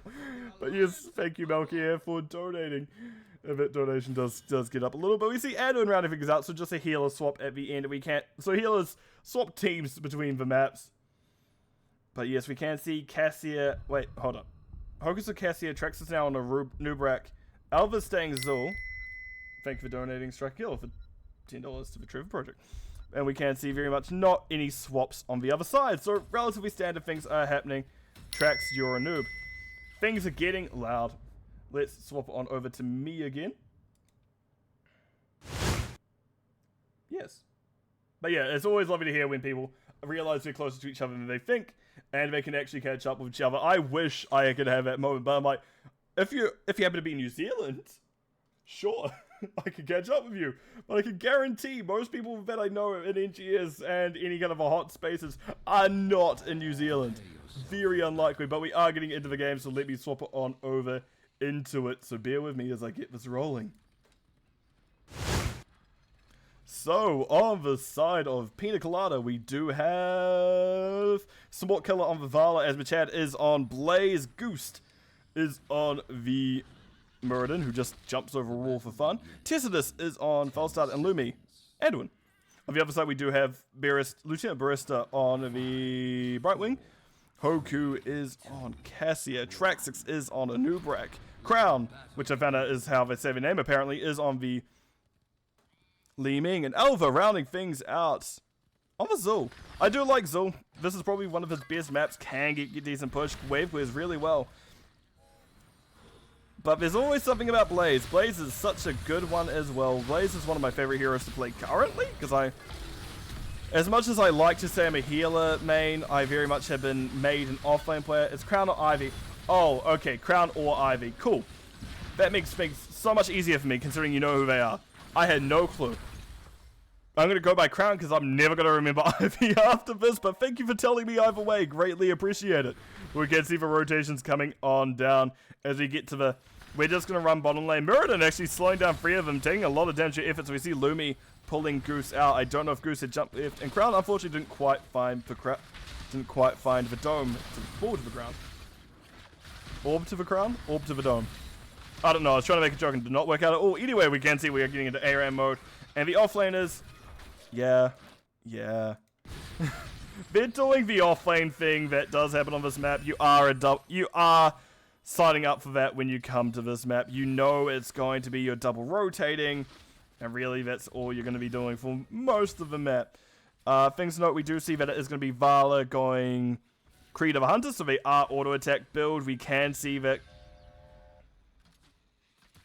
But yes, thank you, Melkier, for donating. Event donation does get up a little, but we see Edwin rounding things out, so just a healer swap at the end. We can't, so healers swap teams between the maps. But yes, we can see Cassia. Wait, hold up. Hocus of Cassia, Trex is now on a Nubrak. Alva's staying Zul. Thank you for donating Strike Healer for $10 to the Trevor project. And we can see very much not any swaps on the other side. So relatively standard things are happening. Trax, you're a noob. Things are getting loud. Let's swap on over to me again. Yes. But yeah, it's always lovely to hear when people realize they're closer to each other than they think, and they can actually catch up with each other. I wish I could have that moment, but I'm like, if you happen to be in New Zealand, sure, I could catch up with you. But I can guarantee most people that I know in NGS and any kind of a hot spaces are not in New Zealand. Very unlikely, but we are getting into the game, so let me swap it on over into it. So bear with me as I get this rolling. So, on the side of Pina Colada, we do have Sport Killer on Vivala, as Machad is on Blaze. Goost is on the Muradin, who just jumps over a wall for fun. Tessidus is on Falstad, and Lumi, Edwin. On the other side, we do have Lieutenant Barista on the Brightwing. Hoku is on Cassia. Traxix is on Anubrak. Crown, which I found out is how they say their name apparently, is on the Li Ming, and Alva rounding things out on the Zul. I do like Zul. This is probably one of his best maps. Can get decent push. Wave clears really well. But there's always something about Blaze. Blaze is such a good one as well. Blaze is one of my favorite heroes to play currently, because as much as I like to say I'm a healer main, I very much have been made an offlane player. It's Crown or Ivy. Oh, okay, Crown or Ivy. Cool. That makes things so much easier for me, considering you know who they are. I had no clue. I'm going to go by Crown because I'm never going to remember Ivy after this, but thank you for telling me either way. Greatly appreciate it. We can see the rotations coming on down as we get to the... We're just going to run bottom lane. Muradin actually slowing down 3 of them, taking a lot of damage to efforts. We see Lumi pulling Goose out. I don't know if Goose had jumped left, and Crown unfortunately didn't quite find the dome to fall to the ground. Orb to the crown? Orb to the dome. I don't know. I was trying to make a joke and did not work out at all. Anyway, we can see we are getting into ARAM mode. And the offlaners... Yeah. They're doing the offlane thing that does happen on this map. You are signing up for that when you come to this map. You know it's going to be your double rotating. And really, that's all you're going to be doing for most of the map. Things to note, we do see that it is going to be Vala going Creed of a Hunter. So they are auto-attack build. We can see that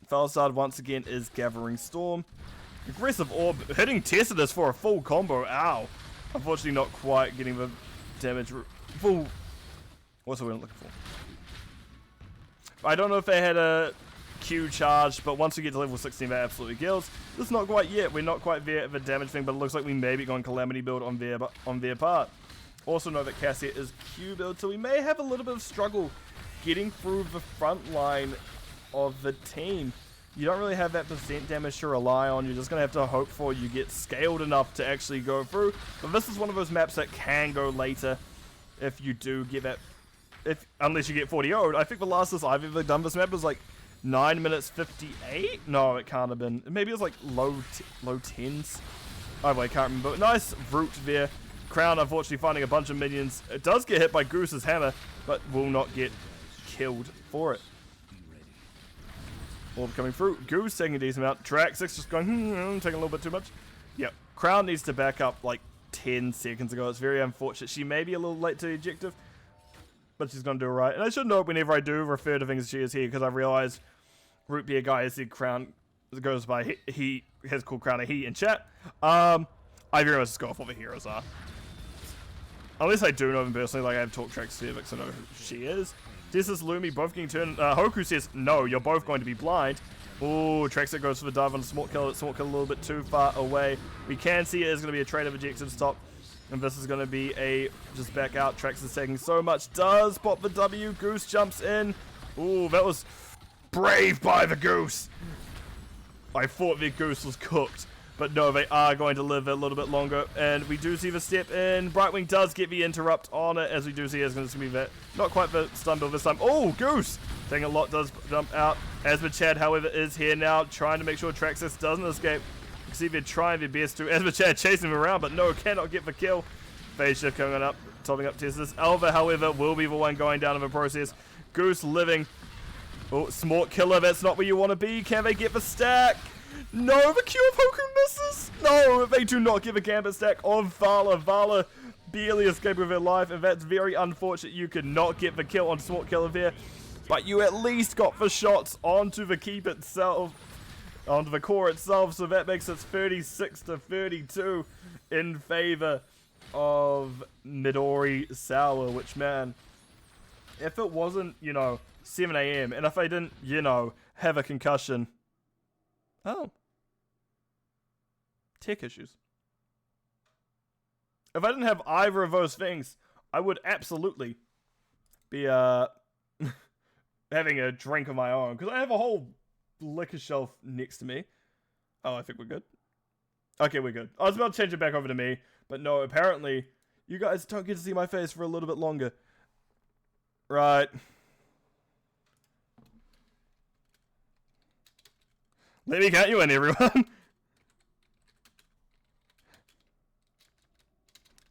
Falstad once again is Gathering Storm. Aggressive Orb, hitting Tessidus for a full combo. Ow. Unfortunately not quite getting the damage. Full... What's the word I'm looking for? I don't know if they had a Q charge, but once we get to level 16, that absolutely kills. This is not quite yet. We're not quite there at the damage thing, but it looks like we may be going Calamity build on their part. Also know that Cassia is Q build, so we may have a little bit of struggle getting through the front line of the team. You don't really have that percent damage to rely on. You're just going to have to hope for you get scaled enough to actually go through. But this is one of those maps that can go later if you do get that. Unless you get 40-0'd. I think the last I've ever done this map was like 9 minutes 58? No, it can't have been. Maybe it was like low 10s. Oh, I can't remember. But nice root there. Crown unfortunately finding a bunch of minions. It does get hit by Goose's hammer, but will not get killed for it. Orb coming through. Goose taking a decent amount. Traxix just going, taking a little bit too much. Yep. Crown needs to back up like 10 seconds ago. It's very unfortunate. She may be a little late to the objective, but she's going to do alright. And I should note whenever I do refer to things she is here, because I realized Root Beer Guy has said Crown goes by, he has called Crown a he in chat. I very much just go off what the heroes are. Unless I do know them personally, like I have talked tracks to her, because I know who she is. This is Lumi, both getting turned. Hoku says, no, you're both going to be blind. Ooh, Traxxas goes for the dive on the Smart Kill. Smart Kill a little bit too far away. We can see it is going to be a trade of objectives top. And this is going to be a just back out. Traxxas is taking so much. Does pop the W. Goose jumps in. Ooh, that was brave by the Goose. I thought the Goose was cooked. But no, they are going to live a little bit longer. And we do see the step in. Brightwing does get the interrupt on it, as we do see it's going to be that. Not quite the stun build this time. Oh, Goose! Taking a lot does jump out. Chad, however, is here now, trying to make sure Traxxas doesn't escape. You can see they're trying their best to. Chad chasing him around, but no, cannot get the kill. Phase shift coming up, topping up Teslas. Alva, however, will be the one going down in the process. Goose living. Oh, Smart Killer, that's not where you want to be. Can they get the stack? No, the Q of Hoku misses. No, they do not give a gambit stack of Vala. Vala barely escaped with her life, and that's very unfortunate. You could not get the kill on Smart Killer there, but you at least got the shots onto the keep itself, onto the core itself, so that makes it 36 to 32 in favor of Midori Sour, which, man, if it wasn't, 7 AM, and if I didn't, have a concussion. Oh. Tech issues. If I didn't have either of those things, I would absolutely be, having a drink of my own, because I have a whole liquor shelf next to me. Oh, I think we're good. Okay, we're good. I was about to change it back over to me, but no, apparently, you guys don't get to see my face for a little bit longer. Right. Let me count you in, everyone.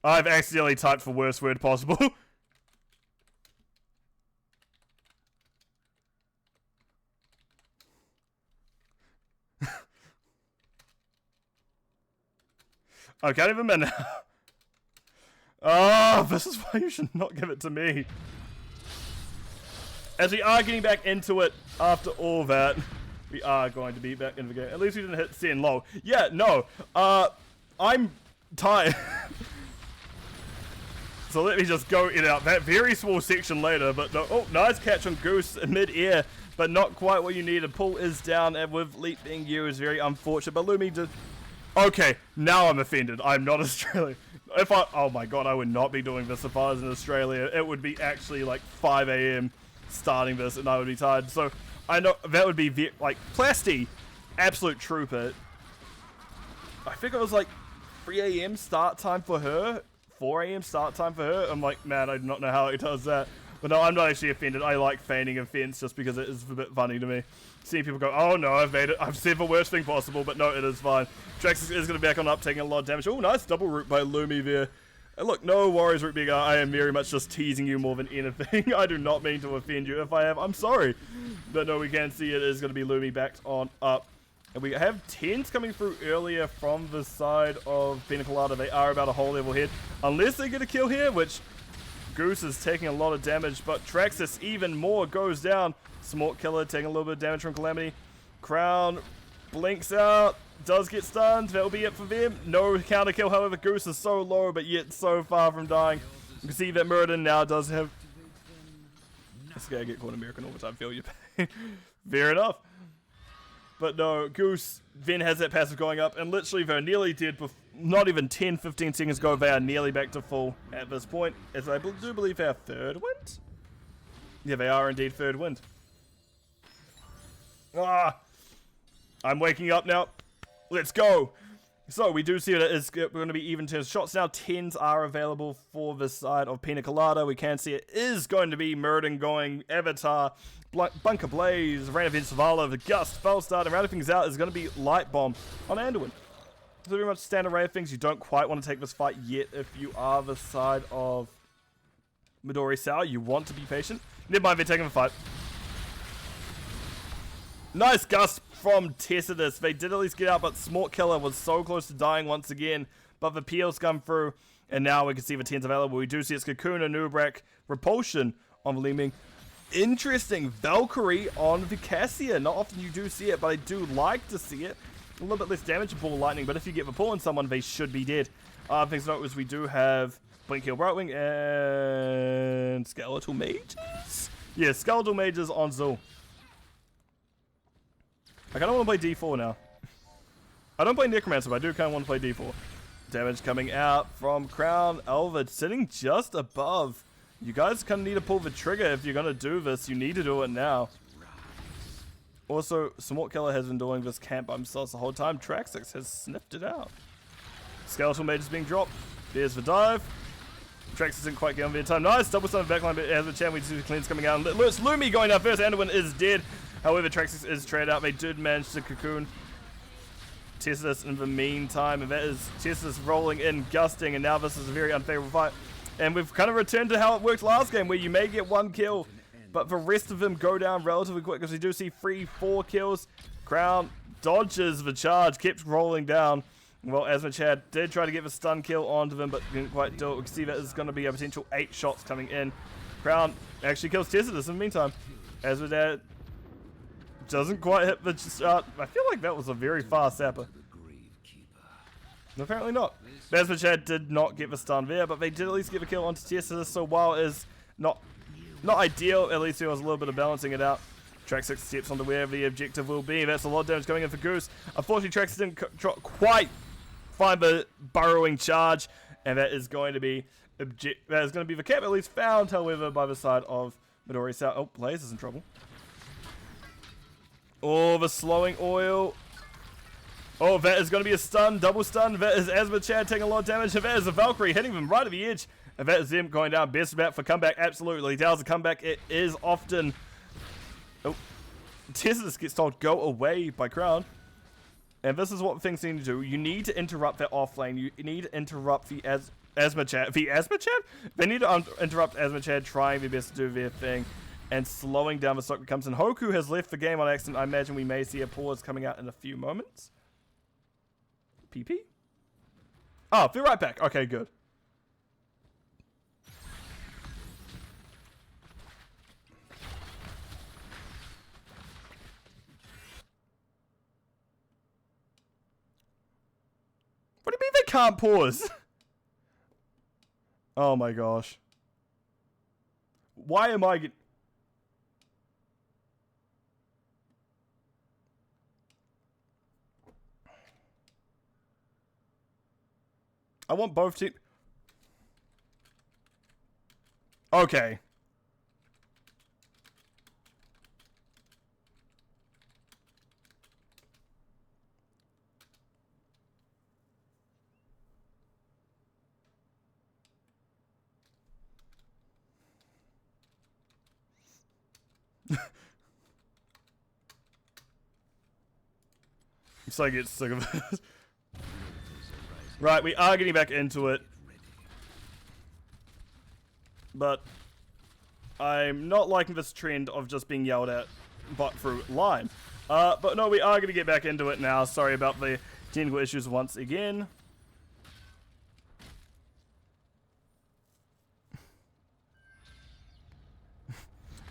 I've accidentally typed the worst word possible. I can't even remember now. Oh, this is why you should not give it to me. As we are getting back into it after all that, we are going to be back in the game. At least we didn't hit Sen low. Yeah, no. I'm tired. So let me just go in out that very small section later. But no. Oh, nice catch on Goose in mid-air. But not quite what you needed. Pull is down, and with Leap being used, very unfortunate. But Lumi did... Okay, now I'm offended. I'm not Australian. Oh my god, I would not be doing this if I was in Australia. It would be actually like 5 AM starting this, and I would be tired. So I know that would be like Plasty, absolute trooper. I think it was like 3 AM start time for her, 4 AM start time for her. I'm like, man, I do not know how he does that. But no, I'm not actually offended. I like feigning offense just because it is a bit funny to me. Seeing people go, oh no, I've made it. I've said the worst thing possible, but no, it is fine. Trax is going to be back on up, taking a lot of damage. Oh, nice double root by Lumi there. And look, no worries, Root Bigger. I am very much just teasing you more than anything. I do not mean to offend you. If I have, I'm sorry. But no, we can see it is going to be Lumi back on up. And we have 10s coming through earlier from the side of Pina Colada. They are about a whole level ahead. Unless they get a kill here, which Goose is taking a lot of damage. But Traxxas even more goes down. Smart Killer taking a little bit of damage from Calamity. Crown blinks out. Does get stunned. That'll be it for them. No counter kill, however. Goose is so low, but yet so far from dying. You can see that Muradin now does have... This guy get called American overtime. Feel your pain. Fair enough. But no, Goose then has that passive going up, and literally they're nearly dead. Not even 10, 15 seconds ago, they are nearly back to full at this point. As I do believe they are third wind? Yeah, they are indeed third wind. Ah! I'm waking up now. Let's go. So we do see that it's going to be even turns shots now. 10s are available for the side of Pina Colada. We can see it is going to be Murden going, Avatar, Bunker Blaze, Rain of Vala, the Gust, Fellstart, and rounding things out is going to be Light Bomb on Anduin. So very much standard array of things. You don't quite want to take this fight yet if you are the side of Midori Sao. You want to be patient. Never mind, they're taking the fight. Nice Gust from Tessidus. They did at least get out, but Smart Killer was so close to dying once again. But the peels come through, and now we can see the 10s available. We do see it's Kakuna, Nubrak, Repulsion on Liming. Interesting. Valkyrie on Vicassia. Not often you do see it, but I do like to see it. A little bit less damage to Ball Lightning, but if you get the pull on someone, they should be dead. Things to note is we do have Blink Heal Brightwing and Skeletal Mages? Yeah, Skeletal Mages on Zul. I kind of want to play D4 now. I don't play Necromancer, but I do kind of want to play D4. Damage coming out from Crown. Elva sitting just above. You guys kind of need to pull the trigger if you're going to do this. You need to do it now. Also, Smart Killer has been doing this camp by himself the whole time. Traxxix has sniffed it out. Skeletal Mage is being dropped. There's the dive. Traxxix didn't quite get on there in time. Nice, double stun backline, but as a chance we see the cleans coming out. And Lewis Lumi going down first. Anduin is dead. However, Traxxix is traded out. They did manage to cocoon Tessus in the meantime, and that is Tessus rolling in, gusting, and now this is a very unfavorable fight. And we've kind of returned to how it worked last game, where you may get one kill, but the rest of them go down relatively quick, because we do see 3-4 kills. Crown dodges the charge, keeps rolling down. Well, Asmachad did try to get the stun kill onto them, but didn't quite do it. We can see that there's going to be a potential 8 shots coming in. Crown actually kills Tessus in the meantime. Asmachad doesn't quite hit the shot. I feel like that was a very fast zapper. Apparently not. Asmachad did not get the stun there, but they did at least get a kill onto Tessus, so while it is not ideal, at least there was a little bit of balancing it out. Traxxix steps onto wherever the objective will be. That's a lot of damage going in for Goose. Unfortunately, Traxxix didn't quite find the burrowing charge, and that is going to be the cap at least found, however, by the side of Midori South. Oh, Blaze is in trouble. Oh, the slowing oil. Oh, that is going to be a stun, double stun. That is Asmachad taking a lot of damage. That is a Valkyrie hitting them right at the edge. And that is them going down. Best bet for comeback, absolutely. Dows a comeback. It is often. Oh, Tessus gets told go away by Crown. And this is what things need to do. You need to interrupt that off lane. You need to interrupt the Asmachad. The Asmachad? They need to interrupt Asmachad trying their best to do their thing and slowing down the stock that comes in. Hoku has left the game on accident. I imagine we may see a pause coming out in a few moments. PP? Oh, they're right back. Okay, good. What do you mean they can't pause? Oh my gosh. Why am I getting... I want both teams... Okay. So I get sick of it. Right, we are getting back into it. But I'm not liking this trend of just being yelled at but through line. But no, we are going to get back into it now. Sorry about the technical issues once again.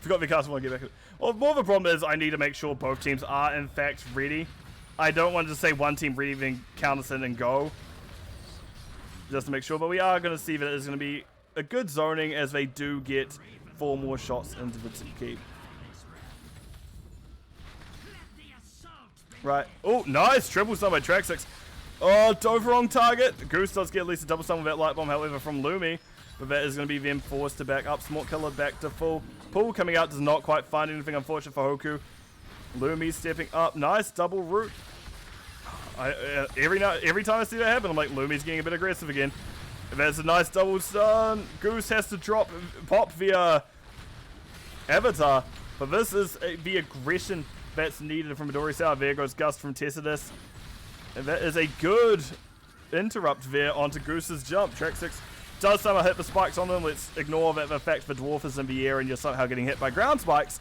Forgot the cast. I want to get back to it. Well, more of a problem is I need to make sure both teams are in fact ready. I don't want to say one team ready then counter in and go. Just to make sure, but we are going to see that it's going to be a good zoning as they do get 4 more shots into the keep. Right. Oh, nice. Triple stun by Traxxix. Oh, dove wrong target. Goose does get at least a double stun with that light bomb, however, from Lumi. But that is going to be them forced to back up. Smart Killer back to full. Pool coming out does not quite find anything, unfortunate for Hoku. Lumi stepping up. Nice double root. Every time I see that happen, I'm like, Lumi's getting a bit aggressive again. There's a nice double stun. Goose has to pop via Avatar. But this is the aggression that's needed from Midori South. There goes Gust from Tessidus. And that is a good interrupt there onto Goose's jump. Traxxix does somehow hit the spikes on them. Let's ignore that the fact the dwarf is in the air and you're somehow getting hit by ground spikes.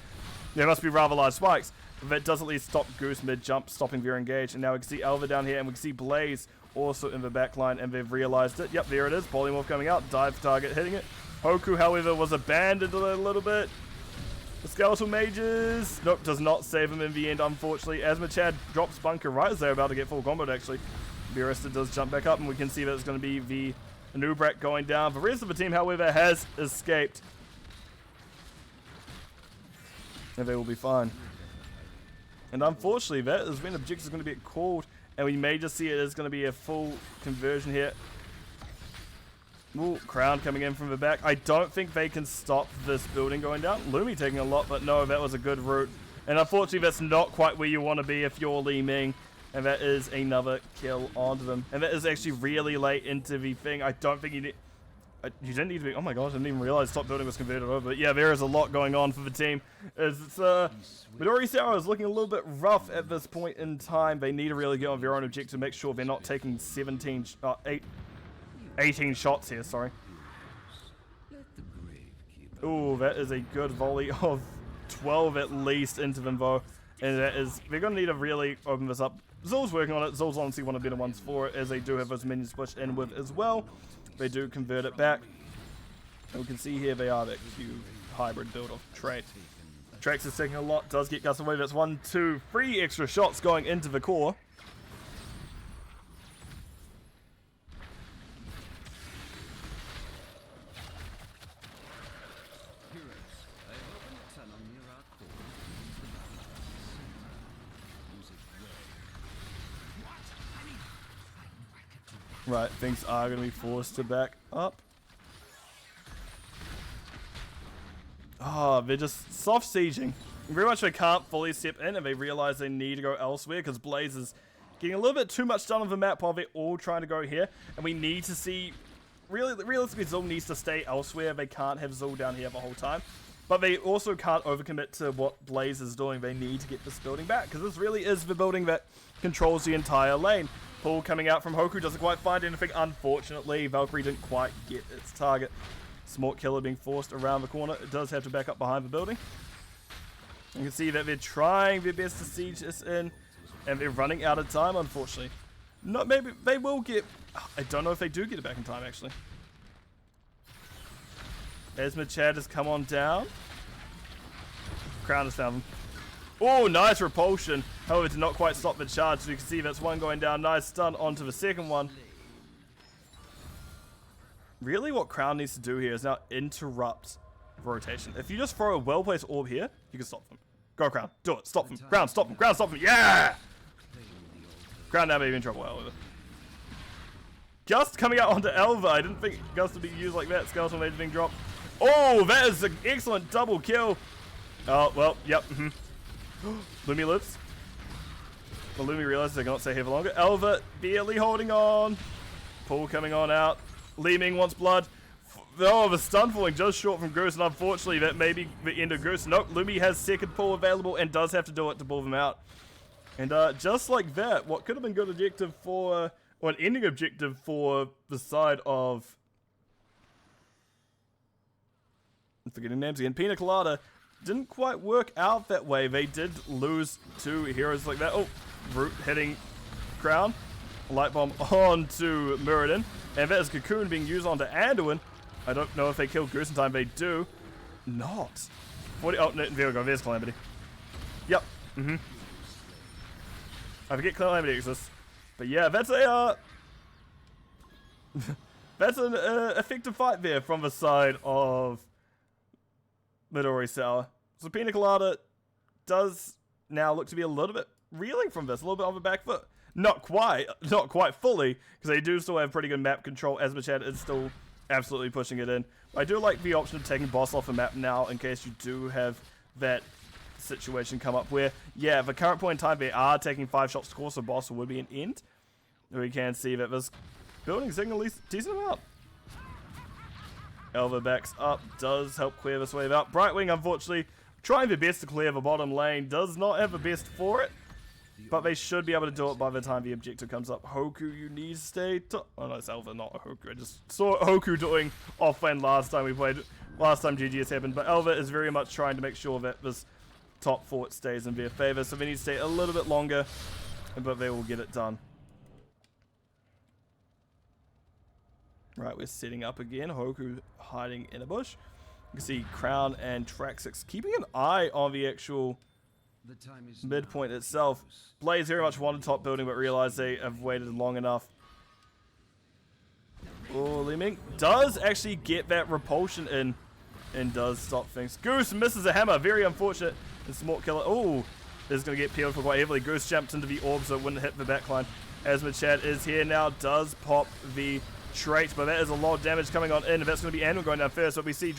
There must be rather large spikes. But that does at least stop Goose mid-jump, stopping their engage. And now we can see Elva down here, and we can see Blaze also in the back line, and they've realized it. Yep, there it is. Polymorph coming out. Dive target hitting it. Hoku, however, was abandoned a little bit. The Skeletal Mages. Nope, does not save him in the end, unfortunately. Asmachad drops Bunker right as they're about to get full comboed, actually. Beerista does jump back up, and we can see that it's going to be the Nubrak going down. The rest of the team, however, has escaped. And they will be fine. And unfortunately, that is when objectives are going to be called, and we may just see it as going to be a full conversion here. Ooh, Crown coming in from the back. I don't think they can stop this building going down. Lumi taking a lot, but no, that was a good route. And unfortunately, that's not quite where you want to be if you're Li Ming. And that is another kill onto them. And that is actually really late into the thing. I don't think you need... You didn't need to be... Oh my gosh, I didn't even realize top building was converted over. But yeah, there is a lot going on for the team. Midori Sour is looking a little bit rough at this point in time. They need to really get on their own objective to make sure they're not taking 18 shots here, sorry. Ooh, that is a good volley of 12 at least into them though. And that is... They're going to need to really open this up. Zul's working on it. Zul's honestly one of the better ones for it, as they do have those minions pushed in with as well. They do convert it back. And we can see here they are that cube hybrid build of trait. Trax is taking a lot, does get Gus away. That's 1, 2, 3 extra shots going into the core. Right, things are going to be forced to back up. Oh, they're just soft sieging. Very much they can't fully step in and they realize they need to go elsewhere because Blaze is getting a little bit too much done on the map while they're all trying to go here. And we need to see... Realistically, Zul needs to stay elsewhere. They can't have Zul down here the whole time. But they also can't overcommit to what Blaze is doing. They need to get this building back because this really is the building that controls the entire lane. Pull coming out from Hoku doesn't quite find anything. Unfortunately, Valkyrie didn't quite get its target. Smart Killer being forced around the corner. It does have to back up behind the building. You can see that they're trying their best to siege this in. And they're running out of time, unfortunately. Not maybe they will get... I don't know if they do get it back in time, actually. Esma Chad has come on down. Crown has found him. Oh, nice repulsion. However, did not quite stop the charge. So you can see that's one going down. Nice stun onto the second one. Really what Crown needs to do here is now interrupt rotation. If you just throw a well-placed orb here, you can stop them. Go, Crown. Do it. Stop them. Crown, stop them. Crown, stop them. Yeah! Crown now may be in trouble. Well, Gust coming out onto Elva. I didn't think Gust would be used like that. Skeleton Mage being dropped. Oh, that is an excellent double kill. Oh, well, yep. Lumi lives. But Lumi realizes they cannot stay here for longer. Elva barely holding on. Pull coming on out. Li Ming wants blood. Oh, the stun falling just short from Goose, and unfortunately that may be the end of Goose. Nope, Lumi has second pull available and does have to do it to pull them out. And just like that, what could have been good objective for, or an ending objective for the side of... I'm forgetting names again. Pina Colada didn't quite work out that way. They did lose two heroes like that. Oh, Root hitting Crown. Light Bomb onto Muradin. And that is Cocoon being used onto Anduin. I don't know if they kill Goose in time. They do not. 40, oh, there we go. There's Calamity. Yep. I forget Calamity exists. But yeah, that's a... that's an effective fight there from the side of Midori Sour. So Pina Colada does now look to be a little bit reeling from this. A little bit on the back foot. Not quite fully, because they do still have pretty good map control. Asmachad is still absolutely pushing it in. I do like the option of taking boss off the map now, in case you do have that situation come up where, yeah, at the current point in time, they are taking 5 shots to core, so boss would be an end. We can see that this building is taking at least a decent amount. Elva backs up, does help clear this wave out. Brightwing, unfortunately, trying their best to clear the bottom lane, does not have the best for it. But they should be able to do it by the time the objective comes up. Hoku, you need to stay oh no, it's Elva, not Hoku. I just saw Hoku doing offlane last time we played, last time GGS happened. But Elva is very much trying to make sure that this top fort stays in their favor. So they need to stay a little bit longer, but they will get it done. Right, we're setting up again. Hoku hiding in a bush. You can see Crown and Traxxas keeping an eye on the actual midpoint itself. Blaze very much wanted top building, but realized they have waited long enough. Oh, Li Ming does actually get that repulsion in and does stop things. Goose misses a hammer. Very unfortunate. And Smart Killer, oh, is going to get peeled for quite heavily. Goose jumped into the orb so it wouldn't hit the backline. Asmachad is here now. Does pop the trait, but that is a lot of damage coming on in. And that's going to be Animal going down first. So we see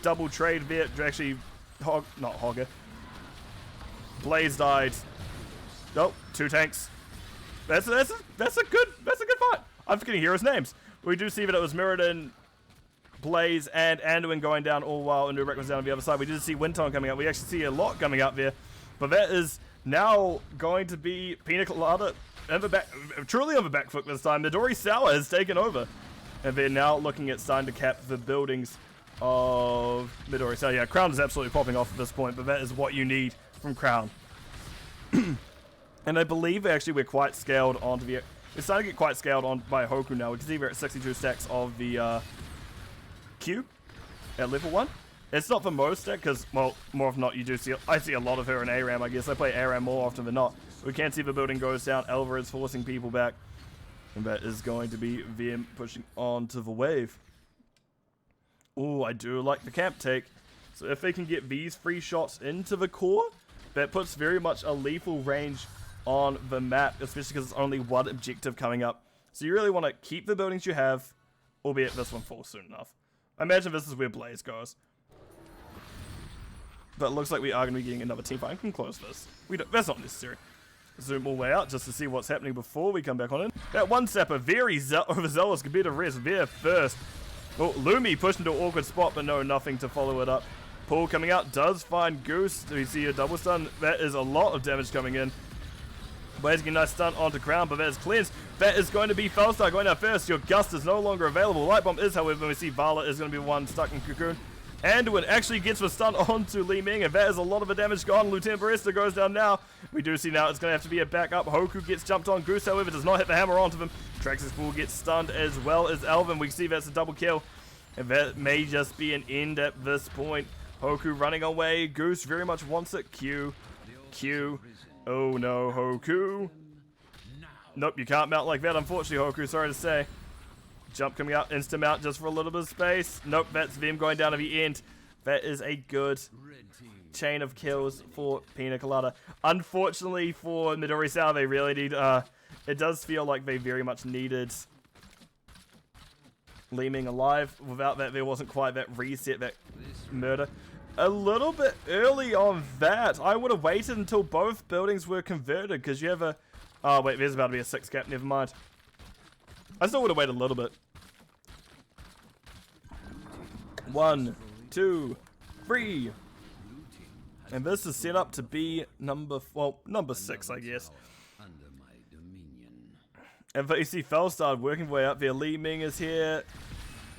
double trade there. Actually, not Hogger. Blaze died. Nope, 2 tanks. That's a good fight. I'm forgetting heroes' names. We do see that it was Mirrodin, Blaze, and Anduin going down all while Nubrak was down on the other side. We did see Winton coming up. We actually see a lot coming up there. But that is now going to be Pina Colada truly on the back foot this time. Midori Sour has taken over. And they're now looking at starting to cap the buildings of Midori Sour. Yeah, Crown is absolutely popping off at this point, but that is what you need from Crown. And I believe actually we're quite scaled onto the... We're starting to get quite scaled on by Hoku now. We can see we're at 62 stacks of the Q at level 1. It's not the most stack because, well, more often not you do see... I see a lot of her in ARAM, I guess. I play ARAM more often than not. We can see the building goes down. Elva is forcing people back. And that is going to be VM pushing on to the wave. Oh, I do like the camp take. So if they can get these free shots into the core, that puts very much a lethal range on the map, especially because it's only one objective coming up. So you really want to keep the buildings you have, albeit this one falls soon enough. I imagine this is where Blaze goes. But it looks like we are going to be getting another team fight. I can close this. That's not necessary. Zoom all the way out just to see what's happening before we come back on in. That one sapper, very overzealous compared to rest. There first. Oh, Lumi pushed into an awkward spot, but no, nothing to follow it up. Paul coming out, does find Goose. Do we see a double stun? That is a lot of damage coming in. Blaze getting a nice stun onto Crown, but that is cleansed. That is going to be Felstar going out first. Your Gust is no longer available. Light Bomb is, however, we see Vala is going to be one stuck in Cocoon. Anduin actually gets the stun onto Li Ming, and that is a lot of the damage gone. Lieutenant Barista goes down now. We do see now it's going to have to be a backup. Hoku gets jumped on. Goose, however, does not hit the hammer onto them. Traxxas will get stunned as well as Elvin. We see that's a double kill, and that may just be an end at this point. Hoku running away. Goose very much wants it. Q. Oh no, Hoku. Nope, you can't mount like that, unfortunately, Hoku. Sorry to say. Jump coming out, instant mount just for a little bit of space. Nope, that's them going down to the end. That is a good chain of kills for Pina Colada. Unfortunately for Midori Sour, they really need... it does feel like they very much needed Li Ming alive. Without that, there wasn't quite that reset, that murder. A little bit early on that. I would have waited until both buildings were converted, because you have a... Oh, wait, there's about to be a 6 cap. Never mind. I still would have waited a little bit. 1, 2, 3. And this is set up to be number 6, I guess. And you see Felstar working way up there. Li Ming is here.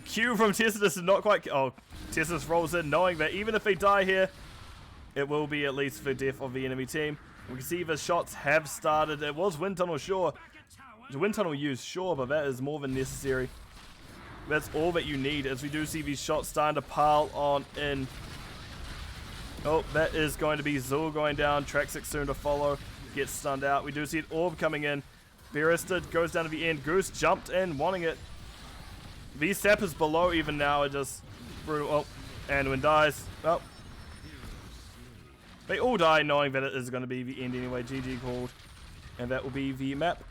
Q from Tessidus is not quite... Oh, Tessidus rolls in knowing that even if they die here, it will be at least the death of the enemy team. We can see the shots have started. It was Wind Tunnel, sure. The Wind Tunnel used, sure, but that is more than necessary. That's all that you need, as we do see these shots starting to pile on in. Oh, that is going to be Zul going down. Traxxas soon to follow. Gets stunned out. We do see an orb coming in. Barista goes down to the end. Goose jumped in, wanting it. These sappers below even now are just brutal. Oh, Anduin dies. Oh. They all die knowing that it is going to be the end anyway. GG called. And that will be the map.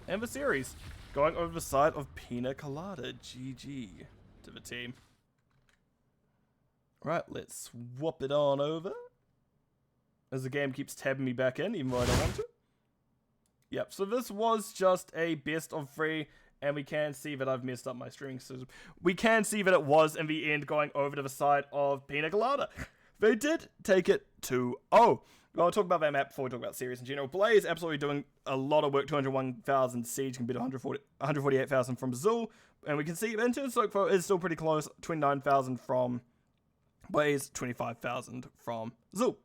And the series. Going over the side of Pina Colada. GG to the team. Right, let's swap it on over. As the game keeps tabbing me back in, even though I don't want to. Yep, so this was just a best of 3. And we can see that I've messed up my streaming system. We can see that it was, in the end, going over to the side of Pina Colada. They did take it 2-0. Well, I'll talk about that map before we talk about series in general. Blaze absolutely doing a lot of work. 201,000 Siege compared to 148,000 from Zul. And we can see in terms of Soakfo is still pretty close. 29,000 from Blaze, 25,000 from Zul.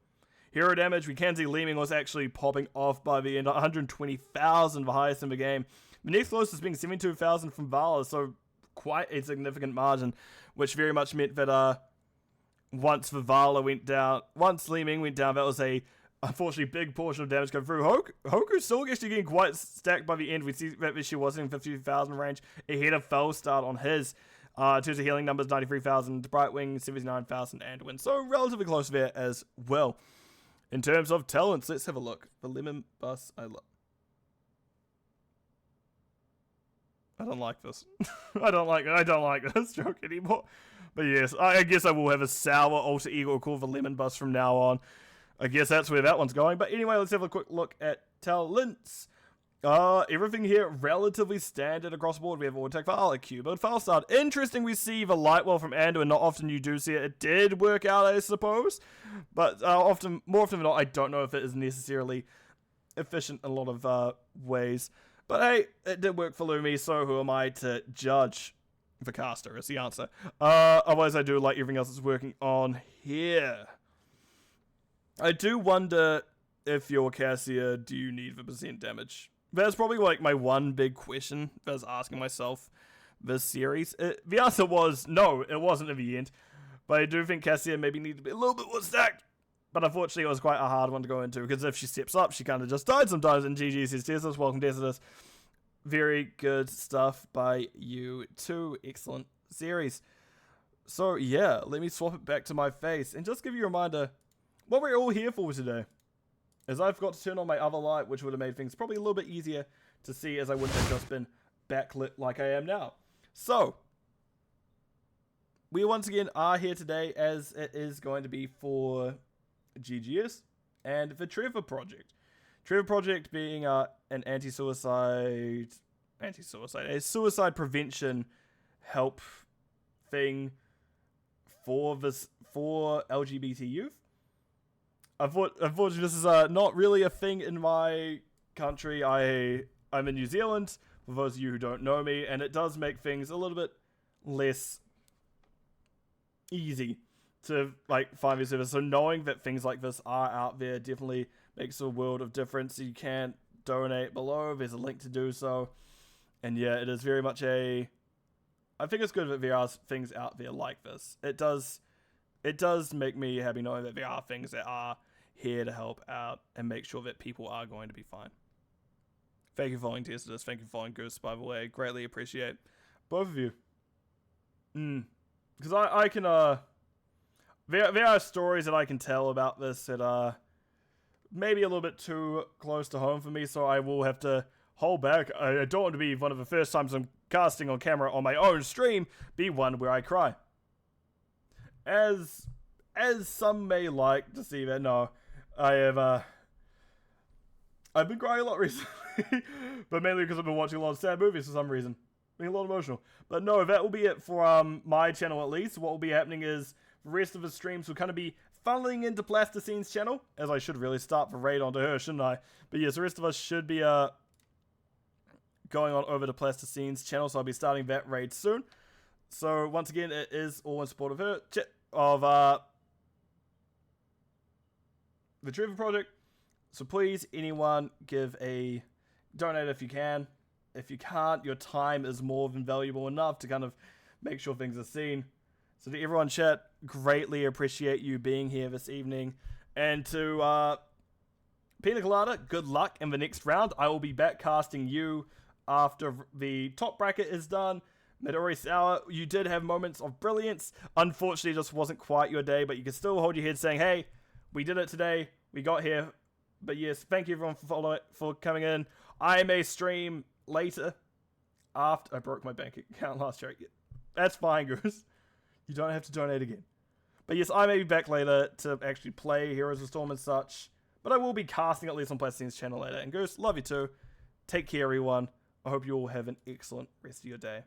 Hero damage, we can see Li Ming was actually popping off by the end. 120,000, the highest in the game. The next closest being 72,000 from Vala, so quite a significant margin, which very much meant that once Vala went down, once Li Ming went down, that was a unfortunately big portion of damage going through. Hoku's still actually getting quite stacked by the end. We see that she was in 50,000 range ahead of Felstar on his. In terms of healing numbers, 93,000, Brightwing, 79,000, and Win. So relatively close there as well. In terms of talents, let's have a look. The Lemon Bus, I don't like this. I don't like this joke anymore. But yes, I guess I will have a sour alter ego called the Lemon Bus from now on. I guess that's where that one's going. But anyway, let's have a quick look at talents. Everything here relatively standard across the board. We have Auto for Alec, Q-Build, File Start. Interesting, we see the Lightwell from Ando, and not often you do see it. It did work out, I suppose. But more often than not, I don't know if it is necessarily efficient in a lot of ways. But hey, it did work for Lumi, so who am I to judge? The caster is the answer. Otherwise, I do like everything else that's working on here. I do wonder if you're Cassia, do you need the percent damage? That's probably like my one big question that I was asking myself this series. The answer was no, it wasn't in the end. But I do think Cassia maybe needed to be a little bit more stacked. But unfortunately, it was quite a hard one to go into, because if she steps up, she kind of just died sometimes. And GG says, Teslas, welcome Teslas. Very good stuff by you too. Excellent series. So yeah, let me swap it back to my face and just give you a reminder what we're all here for today. As I forgot to turn on my other light, which would have made things probably a little bit easier to see, as I wouldn't have just been backlit like I am now. So, we once again are here today, as it is going to be for GGS and the Trevor Project. Trevor Project being an a suicide prevention help thing for LGBT youth. Unfortunately, this is not really a thing in my country. I'm in New Zealand, for those of you who don't know me, and it does make things a little bit less easy to find these services. So knowing that things like this are out there definitely makes a world of difference. You can donate below. There's a link to do so. And yeah, it is very much I think it's good that there are things out there like this. It does make me happy knowing that there are things that are here to help out and make sure that people are going to be fine. Thank you for following Teslas. Thank you for following Goose, by the way. Greatly appreciate both of you. Because I can, there are stories that I can tell about this that are maybe a little bit too close to home for me, so I will have to hold back. I don't want to be one of the first times I'm casting on camera on my own stream, be one where I cry. As some may like to see that, no, I've been crying a lot recently, but mainly because I've been watching a lot of sad movies for some reason, being a lot emotional. But no, that will be it for my channel at least. What will be happening is the rest of the streams will kind of be funneling into Plasticine's channel, as I should really start the raid onto her, shouldn't I? But yes, the rest of us should be going on over to Plasticine's channel, so I'll be starting that raid soon. So once again, it is all in support of her, of the Trevor Project. So please, anyone, donate if you can. If you can't, your time is more than valuable enough to kind of make sure things are seen. So to everyone chat, greatly appreciate you being here this evening. And to Pina Colada, good luck in the next round. I will be back casting you after the top bracket is done. Midori Sour, you did have moments of brilliance. Unfortunately, it just wasn't quite your day, but you can still hold your head saying, hey, we did it today. We got here. But yes, thank you everyone for coming in. I may stream later after I broke my bank account last year. That's fine, Goose. You don't have to donate again. But yes, I may be back later to actually play Heroes of the Storm and such. But I will be casting at least on Plastine's channel later. And Goose, love you too. Take care, everyone. I hope you all have an excellent rest of your day.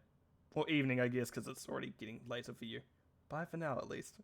Or evening, I guess, because it's already getting later for you. Bye for now, at least.